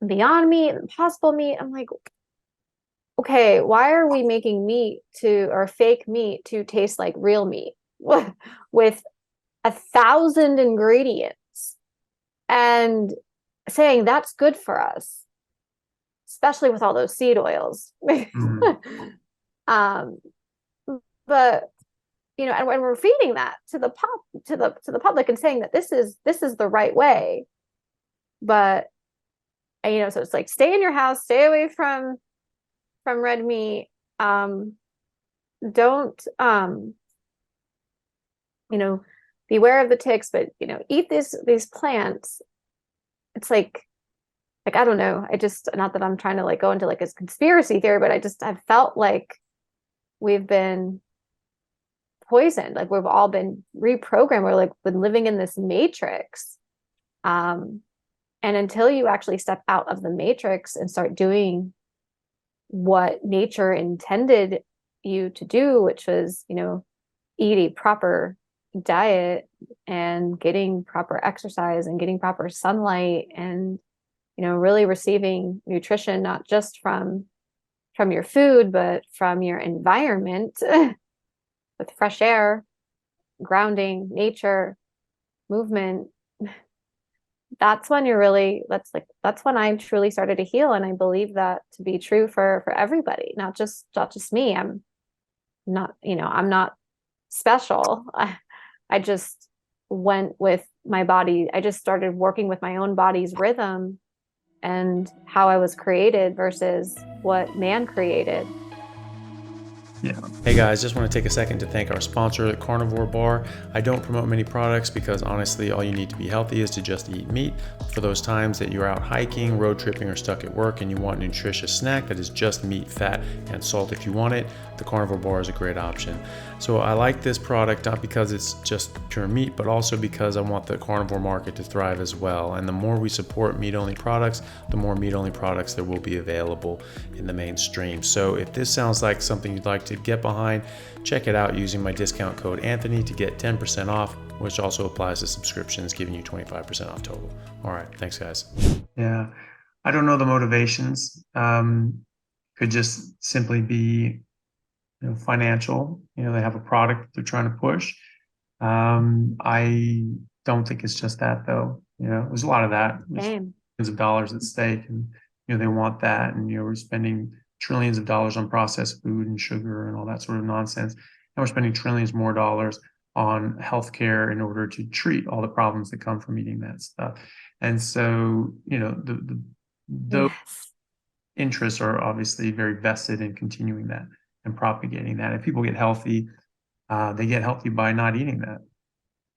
Beyond Meat and Possible Meat. I'm like, okay, why are we making meat or fake meat to taste like real meat with 1,000 ingredients and saying that's good for us, especially with all those seed oils.
Mm.
But and when we're feeding that to the public and saying that this is the right way, but so it's like, stay in your house, stay away from red meat, don't beware of the ticks, but eat these plants. It's like I don't know, I just, not that I'm trying to like go into like a conspiracy theory, but I've felt like we've been poisoned, like we've all been reprogrammed. We're like been living in this matrix, and until you actually step out of the matrix and start doing what nature intended you to do, which was eat a proper diet and getting proper exercise and getting proper sunlight and really receiving nutrition, not just from from your food, but from your environment with fresh air, grounding, nature, movement, that's when that's when I truly started to heal. And I believe that to be true for everybody, not just me. I'm not special. I just went with my body. I just started working with my own body's rhythm and how I was created versus what man created.
Yeah.
Hey guys, just want to take a second to thank our sponsor, Carnivore Bar. I don't promote many products because honestly, all you need to be healthy is to just eat meat. For those times that you're out hiking, road tripping, or stuck at work and you want a nutritious snack that is just meat, fat, and salt if you want it, the Carnivore Bar is a great option. So I like this product not because it's just pure meat, but also because I want the carnivore market to thrive as well. And the more we support meat-only products, the more meat-only products there will be available in the mainstream. So if this sounds like something you'd like to get behind, check it out using my discount code Anthony to get 10% off, which also applies to subscriptions, giving you 25% off total. All right, thanks guys.
Yeah. I don't know the motivations. Could just simply be, financial. They have a product they're trying to push. I don't think it's just that though. There's a lot of that. There's
Same.
millions of dollars at stake, and they want that, and we're spending trillions of dollars on processed food and sugar and all that sort of nonsense, and we're spending trillions more dollars on healthcare in order to treat all the problems that come from eating that stuff. And so, those
Yes.
interests are obviously very vested in continuing that and propagating that. If people get healthy, they get healthy by not eating that.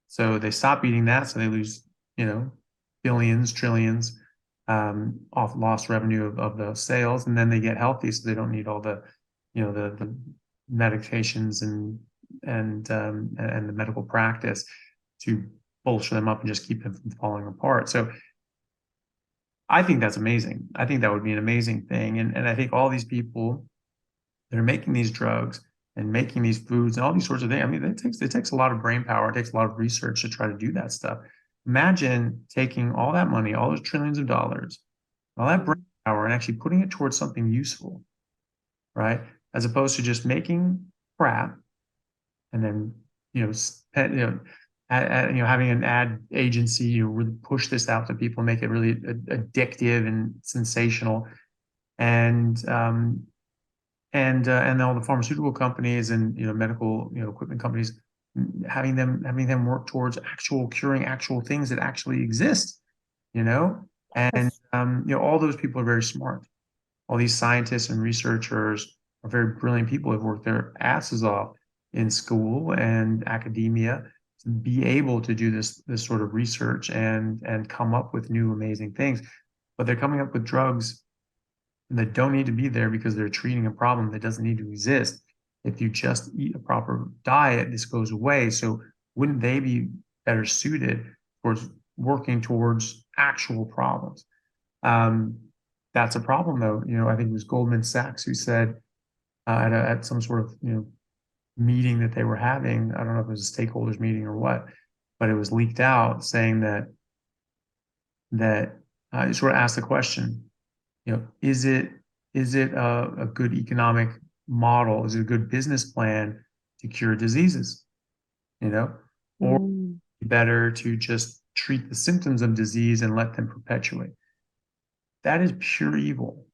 So they stop eating that, so they lose, billions, trillions off lost revenue of the sales, and then they get healthy, so they don't need all the, the medications and the medical practice to bolster them up and just keep them from falling apart. So I think that's amazing. I think that would be an amazing thing, and I think all these people that are making these drugs and making these foods and all these sorts of things. I mean, it takes a lot of brain power. It takes a lot of research to try to do that stuff. Imagine taking all that money, all those trillions of dollars, all that brain power, and actually putting it towards something useful, right? As opposed to just making crap and then having an ad agency really push this out to people, make it really addictive and sensational, and all the pharmaceutical companies and medical equipment companies having them work towards curing actual things that actually exist, and all those people are very smart. All these scientists and researchers are very brilliant people who have worked their asses off in school and academia to be able to do this sort of research and come up with new amazing things. But they're coming up with drugs that don't need to be there because they're treating a problem that doesn't need to exist. If you just eat a proper diet, this goes away. So wouldn't they be better suited towards working towards actual problems? That's a problem though. I think it was Goldman Sachs who said at some sort of meeting that they were having, I don't know if it was a stakeholders meeting or what, but it was leaked out saying that it sort of asked the question, is it a good economic model? Is it a good business plan to cure diseases? Or better to just treat the symptoms of disease and let them perpetuate? That is pure evil.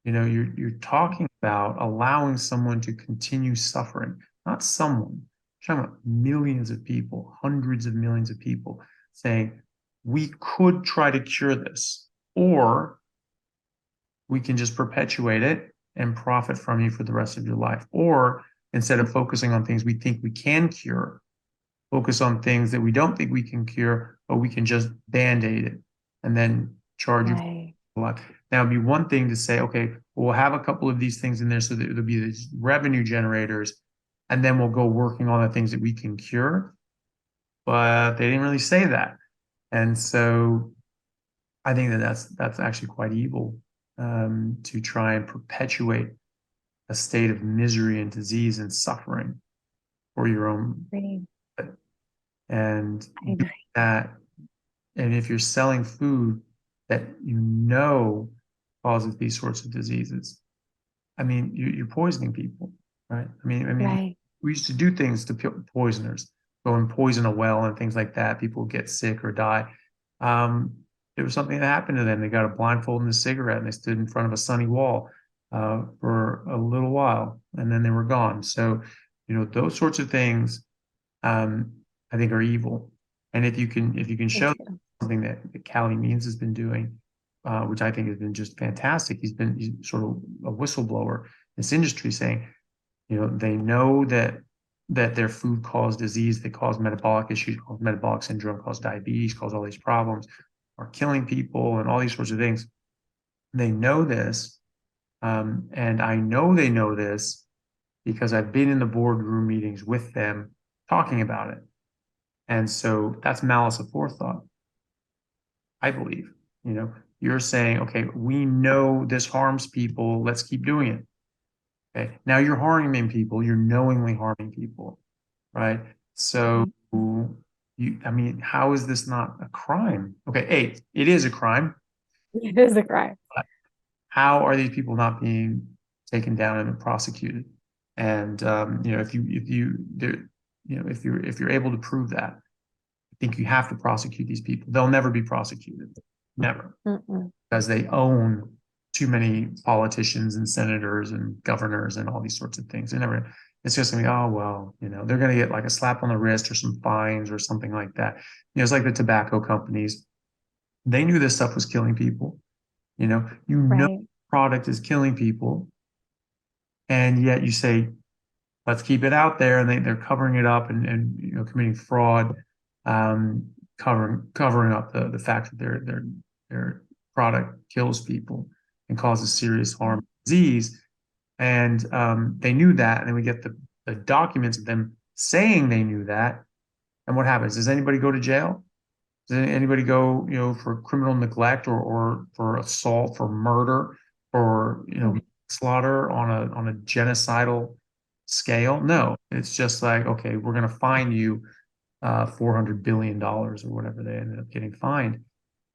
You're talking about allowing someone to continue suffering, not someone. You're talking about millions of people, hundreds of millions of people saying, we could try to cure this, or we can just perpetuate it and profit from you for the rest of your life. Or instead of focusing on things we think we can cure, focus on things that we don't think we can cure, but we can just band-aid it and then charge you for a lot. Now, it'd be one thing to say, okay, we'll have a couple of these things in there so that it'll be these revenue generators, and then we'll go working on the things that we can cure. But they didn't really say that. And so I think that's actually quite evil, to try and perpetuate a state of misery and disease and suffering for your own. And that, and if you're selling food that causes these sorts of diseases, I mean, you're poisoning people, right?
Right.
We used to do things to poisoners, go and poison a well and things like that. People get sick or die. Um, there was something that happened to them. They got a blindfold and a cigarette, and they stood in front of a sunny wall for a little while, and then they were gone. So, those sorts of things, I think, are evil. And if you can
Me
show
too.
something that Callie Means has been doing, which I think has been just fantastic. He's sort of a whistleblower in this industry, saying, they know that their food cause disease, they cause metabolic issues, cause metabolic syndrome, cause diabetes, cause all these problems, are killing people, and all these sorts of things. They know this, and I know they know this because I've been in the boardroom meetings with them talking about it. And so that's malice aforethought, I believe. You're saying, okay, we know this harms people. Let's keep doing it. Okay. Now you're harming people. You're knowingly harming people, right? So I mean, how is this not a crime? Okay, it is a crime.
It is a crime.
But how are these people not being taken down and prosecuted? And if you're able to prove that, I think you have to prosecute these people. They'll never be prosecuted, never, because they own too many politicians and senators and governors and all these sorts of things. It's just gonna be, oh well, they're gonna get like a slap on the wrist or some fines or something like that. It's like the tobacco companies. They knew this stuff was killing people.
Right.
Product is killing people, and yet you say, let's keep it out there, and they're covering it up and committing fraud, covering up the fact that their product kills people and causes serious harm, disease, and they knew that, and then we get the documents of them saying they knew that, and what happens? Does anybody go to jail? Does anybody go, for criminal neglect or for assault, for murder, or slaughter on a genocidal scale? No, it's just like, okay, we're going to fine you $400 billion or whatever they ended up getting fined.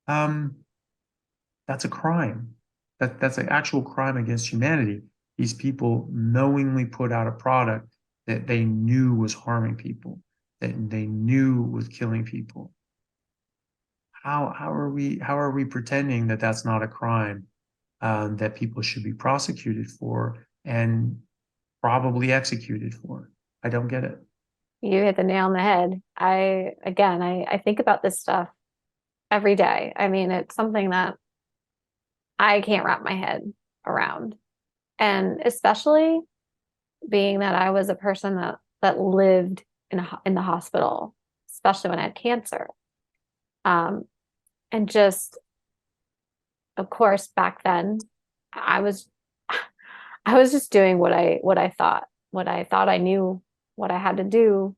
That's a crime. That's an actual crime against humanity. These people knowingly put out a product that they knew was harming people, that they knew was killing people. How are we pretending that that's not a crime that people should be prosecuted for and probably executed for? I don't get it.
You hit the nail on the head. I think about this stuff every day. I mean, it's something that I can't wrap my head around. And especially being that I was a person that lived in the hospital, especially when I had cancer. And just, of course, back then, I was I was just doing what I thought I knew what I had to do,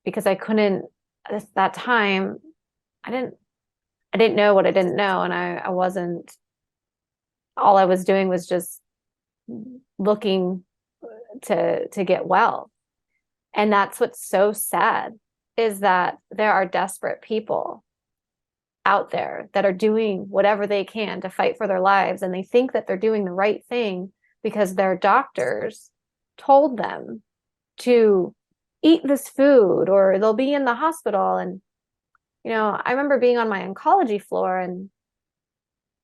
because I couldn't at that time. I didn't know what I didn't know, and I wasn't. All I was doing was just looking to get well. And that's what's so sad, is that there are desperate people out there that are doing whatever they can to fight for their lives, and they think that they're doing the right thing because their doctors told them to eat this food or they'll be in the hospital. And I remember being on my oncology floor, and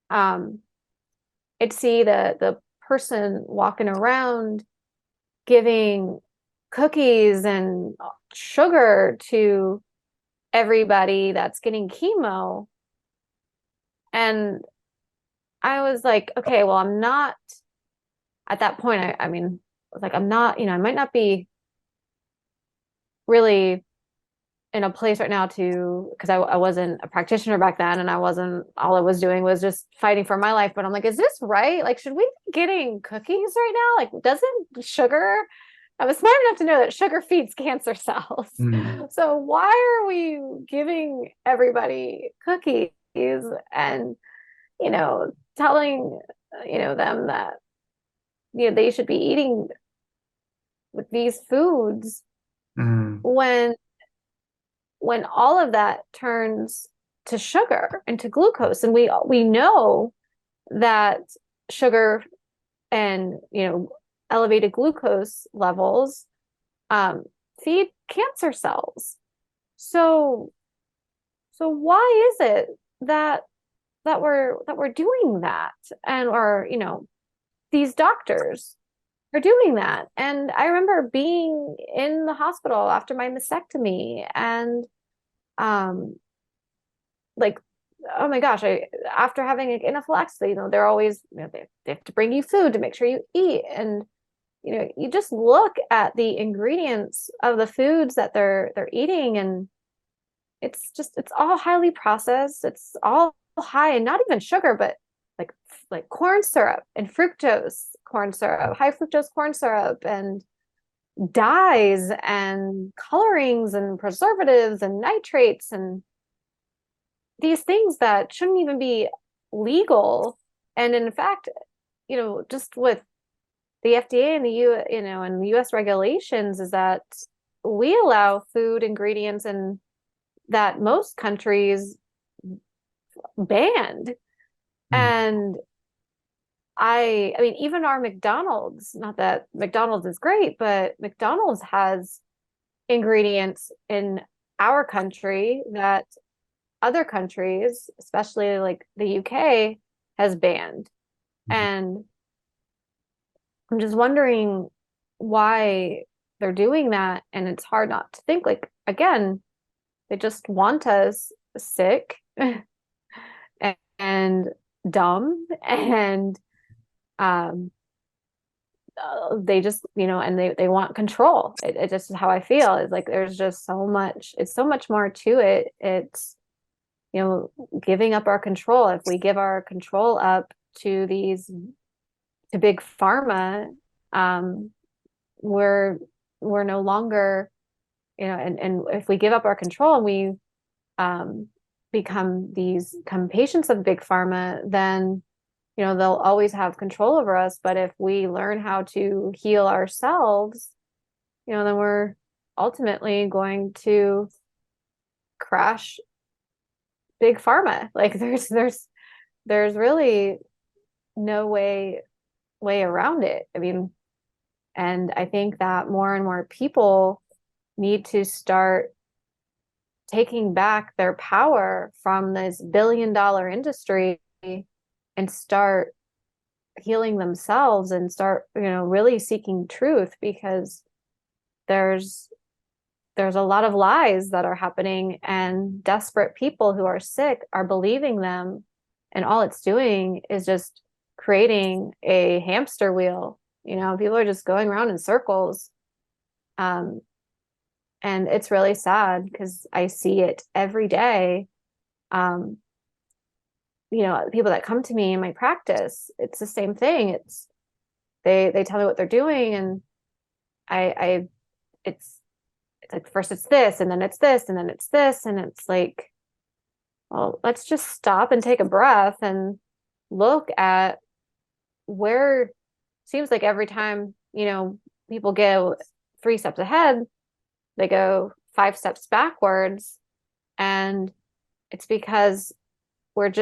I'd see the person walking around giving cookies and sugar to everybody that's getting chemo. And I was like, okay, well, I'm not at that point. I mean, I was like, I'm not, I might not be really in a place right now because I wasn't a practitioner back then, and all I was doing was just fighting for my life. But I'm like, is this right? Like, should we be getting cookies right now? Like, doesn't sugar, I was smart enough to know that sugar feeds cancer cells. So why are we giving everybody cookies and, telling, them that, they should be eating with these foods when all of that turns to sugar and to glucose. And we know that sugar and, elevated glucose levels, feed cancer cells. So why is it that we're doing that? And, or, these doctors are doing that. And I remember being in the hospital after my mastectomy, and like, oh my gosh, after having an anaphylaxis, they're always, they have to bring you food to make sure you eat. And you just look at the ingredients of the foods that they're eating, and it's all highly processed. It's all high, and not even sugar, but like corn syrup and fructose corn syrup, high fructose corn syrup, and dyes and colorings and preservatives and nitrates, and these things that shouldn't even be legal. And in fact, just with the FDA and and the US regulations, is that we allow food ingredients and that most countries banned. And I mean, even our McDonald's, not that McDonald's is great, but McDonald's has ingredients in our country that other countries, especially like the UK, has banned. And I'm just wondering why they're doing that. And it's hard not to think, like, again, they just want us sick and dumb, and they just, and they want control. It just is how I feel. It's like there's just so much, it's so much more to it. It's, giving up our control. If we give our control up to big pharma, we're no longer, and if we give up our control and we become patients of big pharma, then they'll always have control over us. But if we learn how to heal ourselves, then we're ultimately going to crash big pharma. Like there's really no way around it. I mean, and I think that more and more people need to start taking back their power from this billion-dollar industry and start healing themselves, and start, really seeking truth, because there's a lot of lies that are happening, and desperate people who are sick are believing them, and all it's doing is just creating a hamster wheel. People are just going around in circles. And it's really sad because I see it every day. People that come to me in my practice, it's the same thing. It's they tell me what they're doing, and it's like, first it's this, and then it's this, and then it's this, and it's like, well, let's just stop and take a breath and look at where, seems like every time, people go 3 steps ahead, they go 5 steps backwards. And it's because it's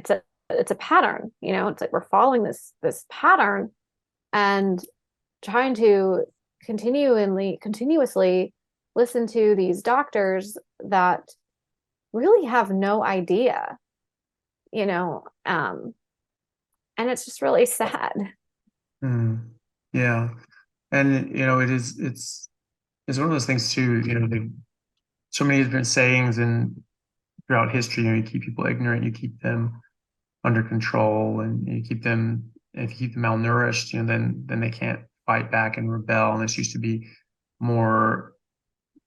a pattern, it's like we're following this pattern, and trying to continuously listen to these doctors that really have no idea, and it's just really sad.
Yeah. And it's one of those things too, so many different sayings, and throughout history, you keep people ignorant, you keep them under control, and if you keep them malnourished, then they can't fight back and rebel. And this used to be more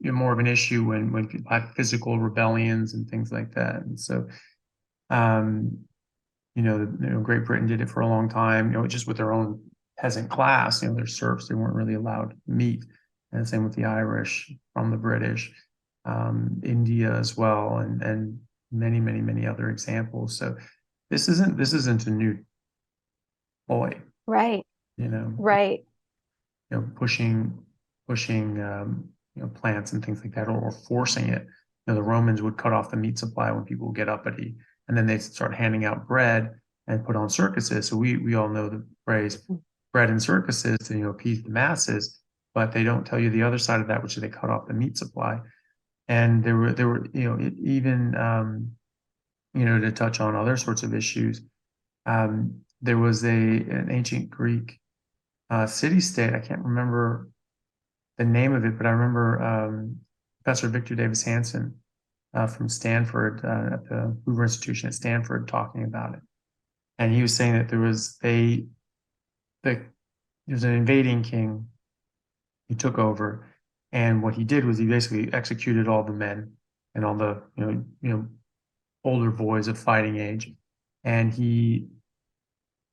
of an issue when people have physical rebellions and things like that. And so, Great Britain did it for a long time, just with their own peasant class, their serfs, they weren't really allowed meat. And same with the Irish from the British, India as well, and many, many, many other examples. So this isn't a new toy.
Right. Right.
Pushing plants and things like that, or forcing it. The Romans would cut off the meat supply when people would get uppity, and then they'd start handing out bread, and put on circuses. So we all know the phrase "bread and circuses" to appease the masses, but they don't tell you the other side of that, which is they cut off the meat supply. And there were even to touch on other sorts of issues. There was an ancient Greek city-state. I can't remember the name of it, but I remember Professor Victor Davis Hanson from Stanford at the Hoover Institution at Stanford talking about it. And he was saying that there was an invading king who took over, and what he did was he basically executed all the men and all the older boys of fighting age, and he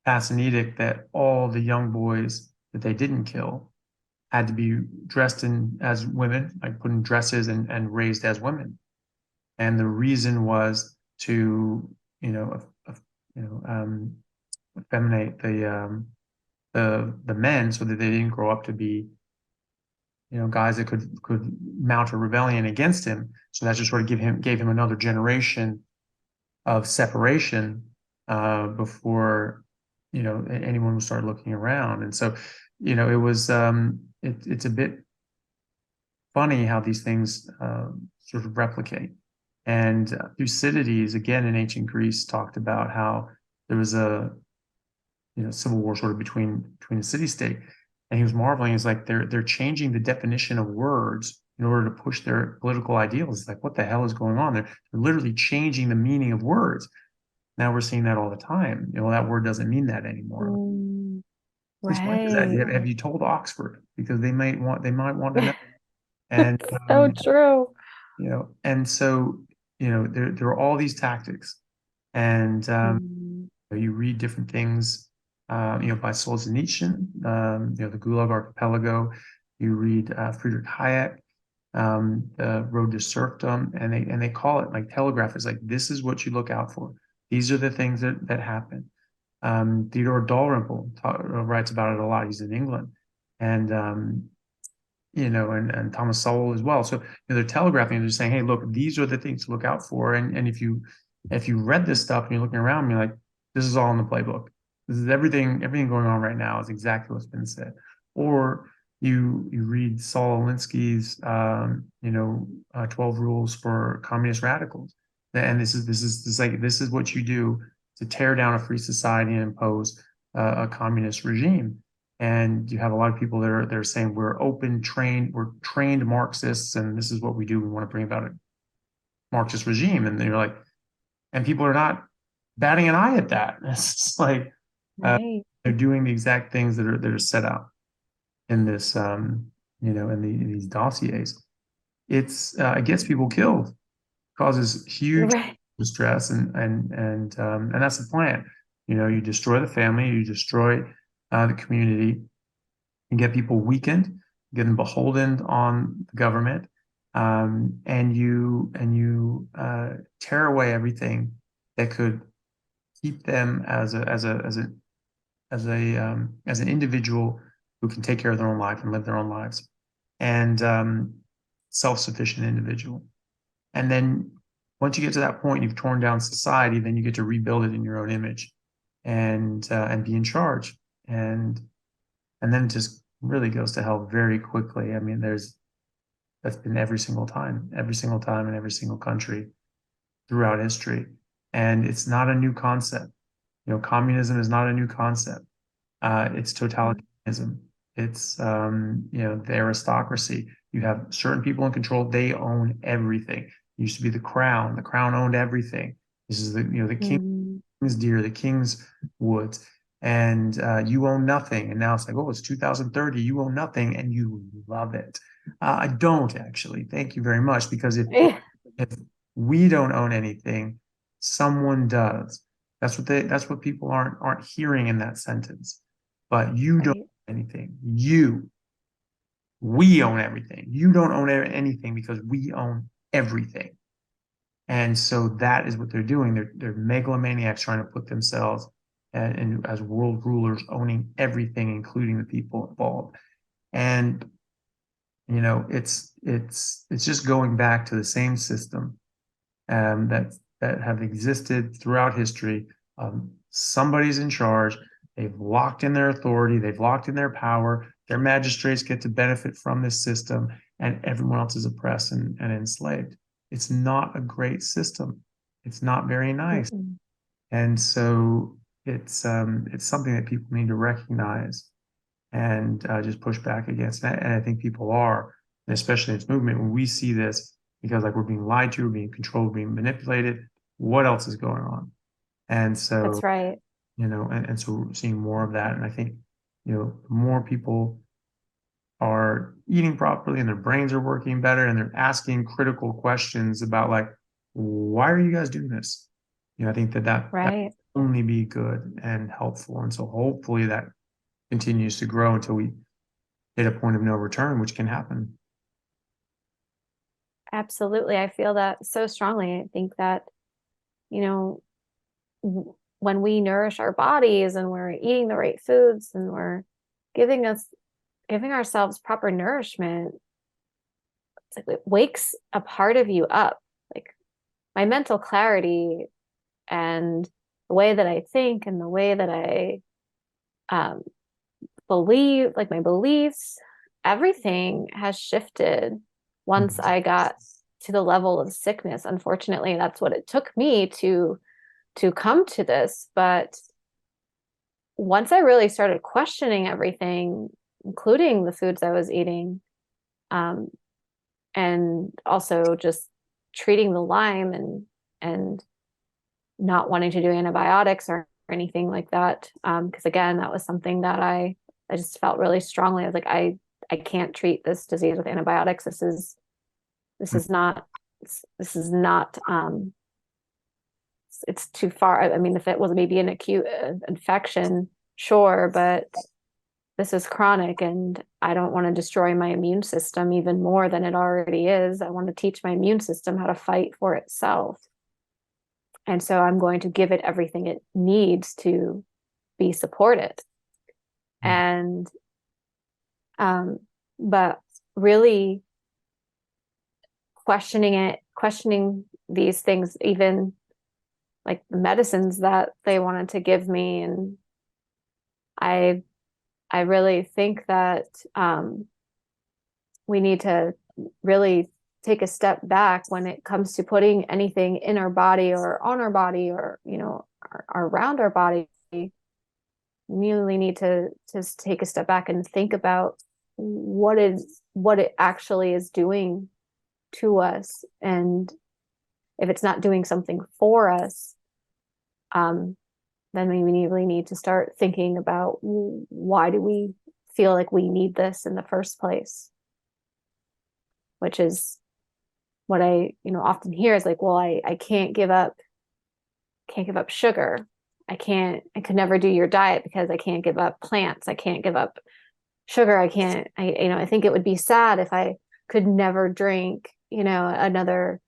passed an edict that all the young boys that they didn't kill had to be dressed as women, like put in dresses and raised as women. And the reason was to effeminate the men so that they didn't grow up to be guys that could mount a rebellion against him. So that just sort of gave him another generation of separation before anyone would start looking around. And so it was it's a bit funny how these things sort of replicate. And Thucydides, again in ancient Greece, talked about how there was a civil war sort of between the city-state, and he was marveling. He's like, they're changing the definition of words in order to push their political ideals. It's like, what the hell is going on? They're literally changing the meaning of words. Now we're seeing that all the time. That word doesn't mean that anymore. Why is that? Have you told Oxford? Because they might want to know. And
so true.
And so there are all these tactics, and you read different things by Solzhenitsyn, the Gulag Archipelago. You read Friedrich Hayek, the Road to Serfdom, and they call it, like, telegraph is like, this is what you look out for. These are the things that happen. Theodore Dalrymple writes about it a lot. He's in England, and and Thomas Sowell as well. So they're telegraphing and they're saying, hey, look, these are the things to look out for. And if you read this stuff and you're looking around, you're like, this is all in the playbook. This is everything going on right now is exactly what's been said. Or you read Saul Alinsky's 12 Rules for Communist Radicals, and this is what you do to tear down a free society and impose a communist regime. And you have a lot of people that are saying we're trained Marxists, and this is what we do. We want to bring about a Marxist regime, and they're like, and people are not batting an eye at that. It's just like they're doing the exact things that are set out in this, in these dossiers. It gets people killed, causes huge distress, and that's the plan. You destroy the family, you destroy the community, and get people weakened, get them beholden on the government, and you tear away everything that could keep them as an individual who can take care of their own life and live their own lives, and self-sufficient individual. And then once you get to that point, you've torn down society, then you get to rebuild it in your own image, and be in charge. And then it just really goes to hell very quickly. I mean, that's been every single time in every single country throughout history. And it's not a new concept. Communism is not a new concept. It's totalitarianism. It's the aristocracy. You have certain people in control. They own everything. It used to be the crown. The crown owned everything. This is the king's deer, the king's woods, and you own nothing. And now it's like, oh, it's 2030. You own nothing, and you love it. I don't actually. Thank you very much, because if we don't own anything, someone does. That's what people aren't hearing in that sentence. But you don't own anything. We own everything. You don't own anything because we own everything. And so that is what they're doing. They're megalomaniacs trying to put themselves as world rulers, owning everything, including the people involved. And it's just going back to the same system that have existed throughout history, somebody's in charge. They've locked in their authority. They've locked in their power. Their magistrates get to benefit from this system, and everyone else is oppressed and enslaved. It's not a great system. It's not very nice.
Mm-mm.
And so it's something that people need to recognize and just push back against. And I think people are, and especially in this movement, when we see this, because like we're being lied to, we're being controlled, we're being manipulated, what else is going on? And so,
That's right.
and so we're seeing more of that. And I think, more people are eating properly and their brains are working better and they're asking critical questions about like, why are you guys doing this? I think that
Right.
only be good and helpful. And so hopefully that continues to grow until we hit a point of no return, which can happen.
Absolutely. I feel that so strongly. I think that, when we nourish our bodies and we're eating the right foods and we're giving ourselves proper nourishment, it's like it wakes a part of you up. Like my mental clarity and the way that I think and the way that I believe, like my beliefs, everything has shifted once I got to the level of sickness. Unfortunately, that's what it took me to come to this. But once I really started questioning everything, including the foods I was eating, and also just treating the Lyme and not wanting to do antibiotics or anything like that. Because again, that was something that I just felt really strongly. I was like, I can't treat this disease with antibiotics. This is not it's too far. I mean, if it was maybe an acute infection, sure, but this is chronic and I don't want to destroy my immune system even more than it already is. I want to teach my immune system how to fight for itself. And so I'm going to give it everything it needs to be supported. And but really questioning these things, even like the medicines that they wanted to give me. And I really think that we need to really take a step back when it comes to putting anything in our body or on our body or around our body. We really need to just take a step back and think about what it actually is doing to us, and if it's not doing something for us, then we really need to start thinking about why do we feel like we need this in the first place, which is what I often hear is like, well, I can't give up sugar. I could never do your diet because I can't give up plants. I can't give up sugar. I think it would be sad if I could never drink, another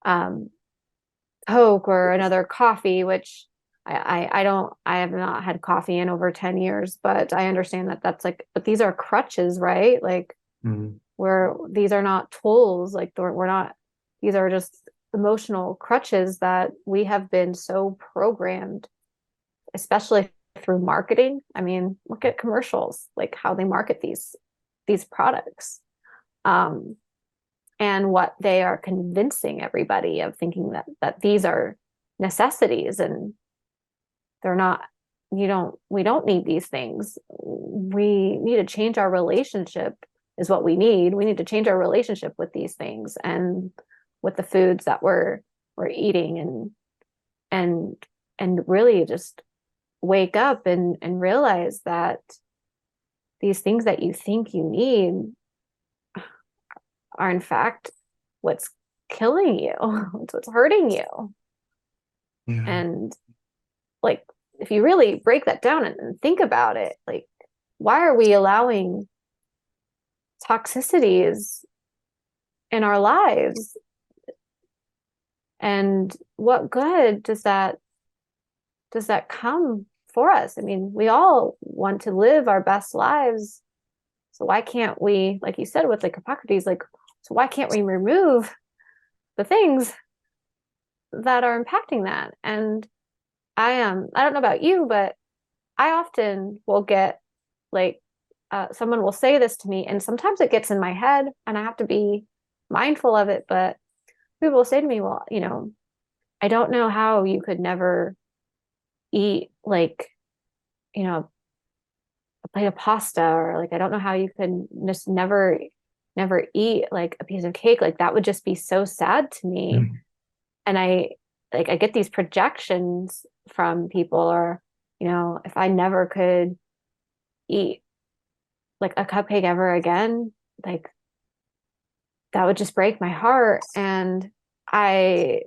Coke or another coffee, which I have not had coffee in over 10 years, but I understand that that's like, but these are crutches, right? Like these are not tools, like we're not, these are just emotional crutches that we have been so programmed, especially through marketing. I mean, look at commercials, like how they market these products. And what they are convincing everybody of, thinking that these are necessities, and they're not. We don't need these things. We need to change our relationship is what we need. We need to change our relationship with these things and with the foods that we're eating, and really just wake up and realize that these things that you think you need are in fact what's killing you. It's what's hurting you.
Yeah.
And like, if you really break that down and think about it, like, why are we allowing toxicities in our lives? And what good does that come for us? I mean, we all want to live our best lives. So why can't we, like you said with like Hippocrates, like, so why can't we remove the things that are impacting that? And I don't know about you, but I often will get like someone will say this to me, and sometimes it gets in my head and I have to be mindful of it. But people will say to me, well, I don't know how you could never eat like, a plate of pasta, or like, I don't know how you could just never eat like a piece of cake. Like that would just be so sad to me.
Mm.
And I get these projections from people, or, if I never could eat like a cupcake ever again, like that would just break my heart. And I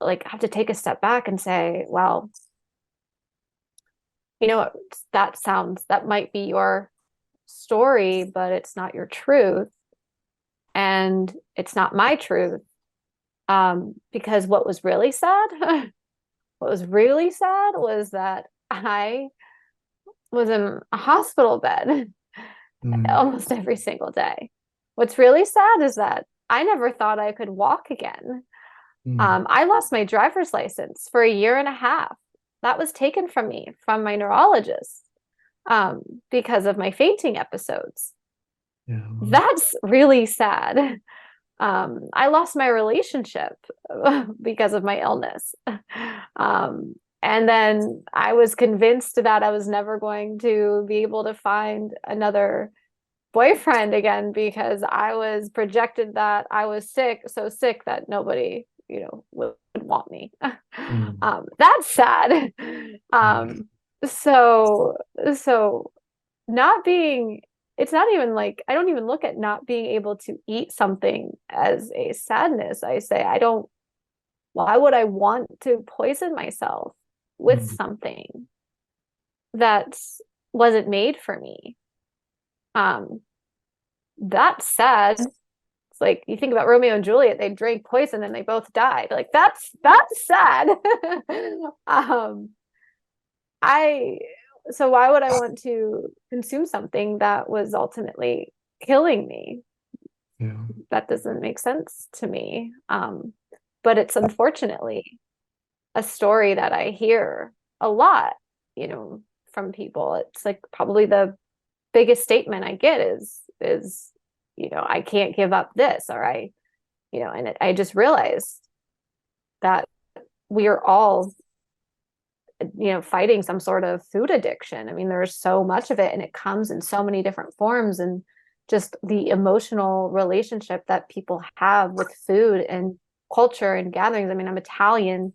like have to take a step back and say, well, what, that might be your story, but it's not your truth. And it's not my truth. Because what was really sad, was that I was in a hospital bed almost every single day. What's really sad is that I never thought I could walk again. I lost my driver's license for a year and a half. That was taken from me from my neurologist because of my fainting episodes.
Yeah.
That's really sad. I lost my relationship because of my illness. And then I was convinced that I was never going to be able to find another boyfriend again because I was projected that I was so sick that nobody, would want me. That's sad. So not being, it's not even like, I don't even look at not being able to eat something as a sadness. I say, why would I want to poison myself with something that wasn't made for me? That's sad. It's like you think about Romeo and Juliet, they drank poison and they both died. Like that's sad. So why would I want to consume something that was ultimately killing me?
Yeah.
That doesn't make sense to me. But it's unfortunately a story that I hear a lot, from people. It's like probably the biggest statement I get is, I can't give up this, or I just realized that we are all, fighting some sort of food addiction. I mean, there's so much of it and it comes in so many different forms, and just the emotional relationship that people have with food and culture and gatherings. I mean, I'm Italian.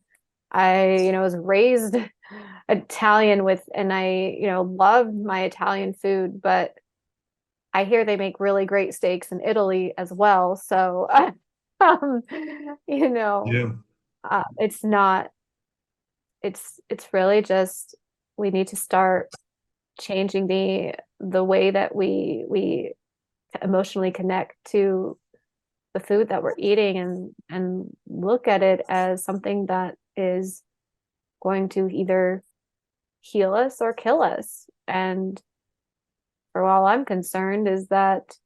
I, was raised Italian and I, loved my Italian food, but I hear they make really great steaks in Italy as well. So,
Yeah.
It's not, it's really just, we need to start changing the way that we emotionally connect to the food that we're eating, and look at it as something that is going to either heal us or kill us. And for all I'm concerned is that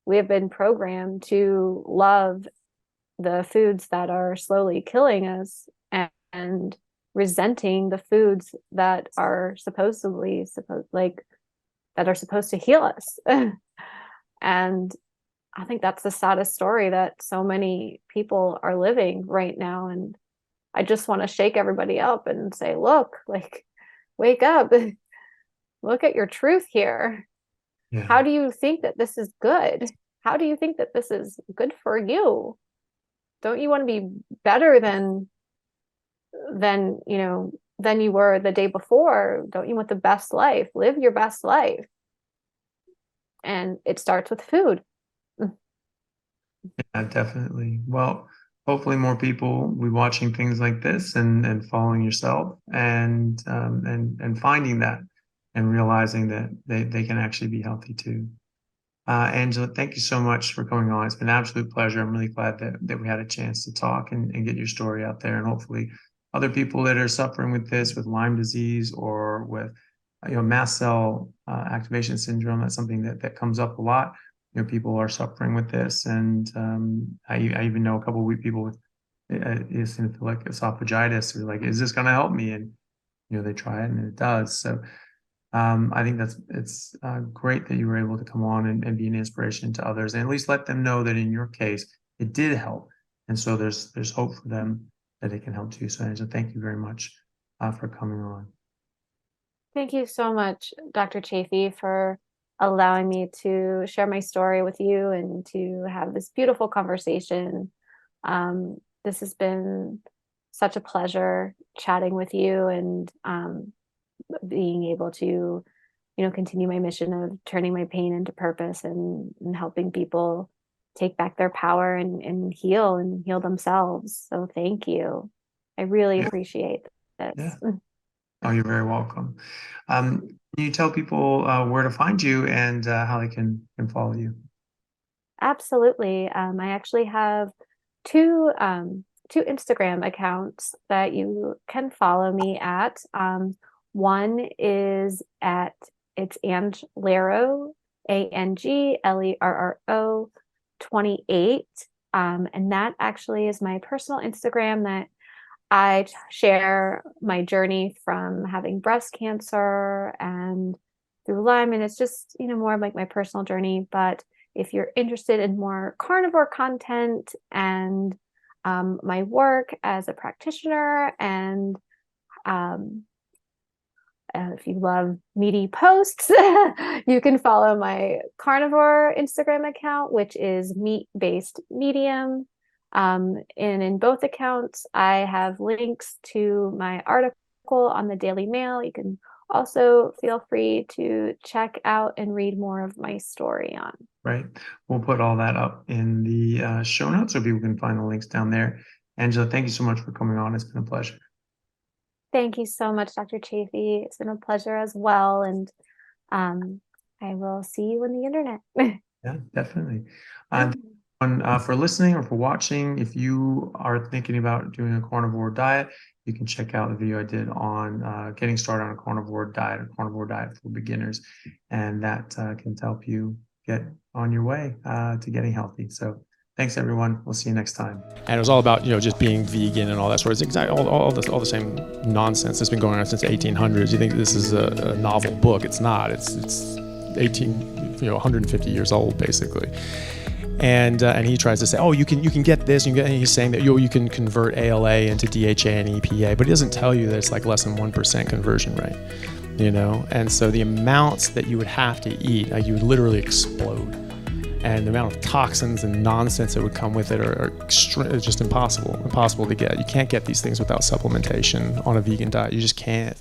we have been programmed to love the foods that are slowly killing us, and resenting the foods that are supposed to heal us. And I think that's the saddest story that so many people are living right now. And I just want to shake everybody up and say, look, like, wake up, look at your truth here.
Yeah.
How do you think that this is good? How do you think that this is good for you? Don't you want to be better than you were the day before? Don't you want the best life? Live your best life. And it starts with food.
Yeah, definitely. Well, hopefully more people will be watching things like this and following yourself and finding that and realizing that they can actually be healthy too. Angela, thank you so much for coming on. It's been an absolute pleasure. I'm really glad that we had a chance to talk and get your story out there, and hopefully other people that are suffering with this, with Lyme disease or with mast cell activation syndrome. That's something that comes up a lot. People are suffering with this, and I even know a couple of people with eosinophilic esophagitis, or like, is this going to help me? And they try it and it does. So I think it's great that you were able to come on and be an inspiration to others, and at least let them know that in your case it did help, and so there's hope for them that it can help too. So Angela, thank you very much for coming on.
Thank you so much, Dr. Chaffee, for allowing me to share my story with you and to have this beautiful conversation. This has been such a pleasure chatting with you, and being able to, continue my mission of turning my pain into purpose, and helping people take back their power and heal themselves. So thank you. I really appreciate this.
Yeah. Oh, you're very welcome. Can you tell people where to find you and how they can follow you?
Absolutely. I actually have two Instagram accounts that you can follow me at. One is it's Lerro, ANGLERRO 28. And that actually is my personal Instagram that I share my journey from having breast cancer and through Lyme. And it's just, more of like my personal journey. But if you're interested in more carnivore content and my work as a practitioner, and if you love meaty posts, you can follow my carnivore Instagram account, which is meat-based medium. And in both accounts, I have links to my article on the Daily Mail. You can also feel free to check out and read more of my story on.
Right. We'll put all that up in the show notes so people can find the links down there. Angela, thank you so much for coming on. It's been a pleasure.
Thank you so much, Dr. Chaffee. It's been a pleasure as well. And I will see you on the internet.
Yeah, definitely. For listening or for watching, if you are thinking about doing a carnivore diet, you can check out the video I did on getting started on a carnivore diet for beginners, and that can help you get on your way to getting healthy. So thanks, everyone. We'll see you next time.
And it was all about, just being vegan and all that sort of exactly all the same nonsense that's been going on since the 1800s. You think this is a novel book? It's not. It's 150 years old basically. And he tries to say, oh, you can get this. And he's saying that you can convert ALA into DHA and EPA, but he doesn't tell you that it's like less than 1% conversion rate. And so the amounts that you would have to eat, you would literally explode. And the amount of toxins and nonsense that would come with it are just impossible to get. You can't get these things without supplementation on a vegan diet. You just can't.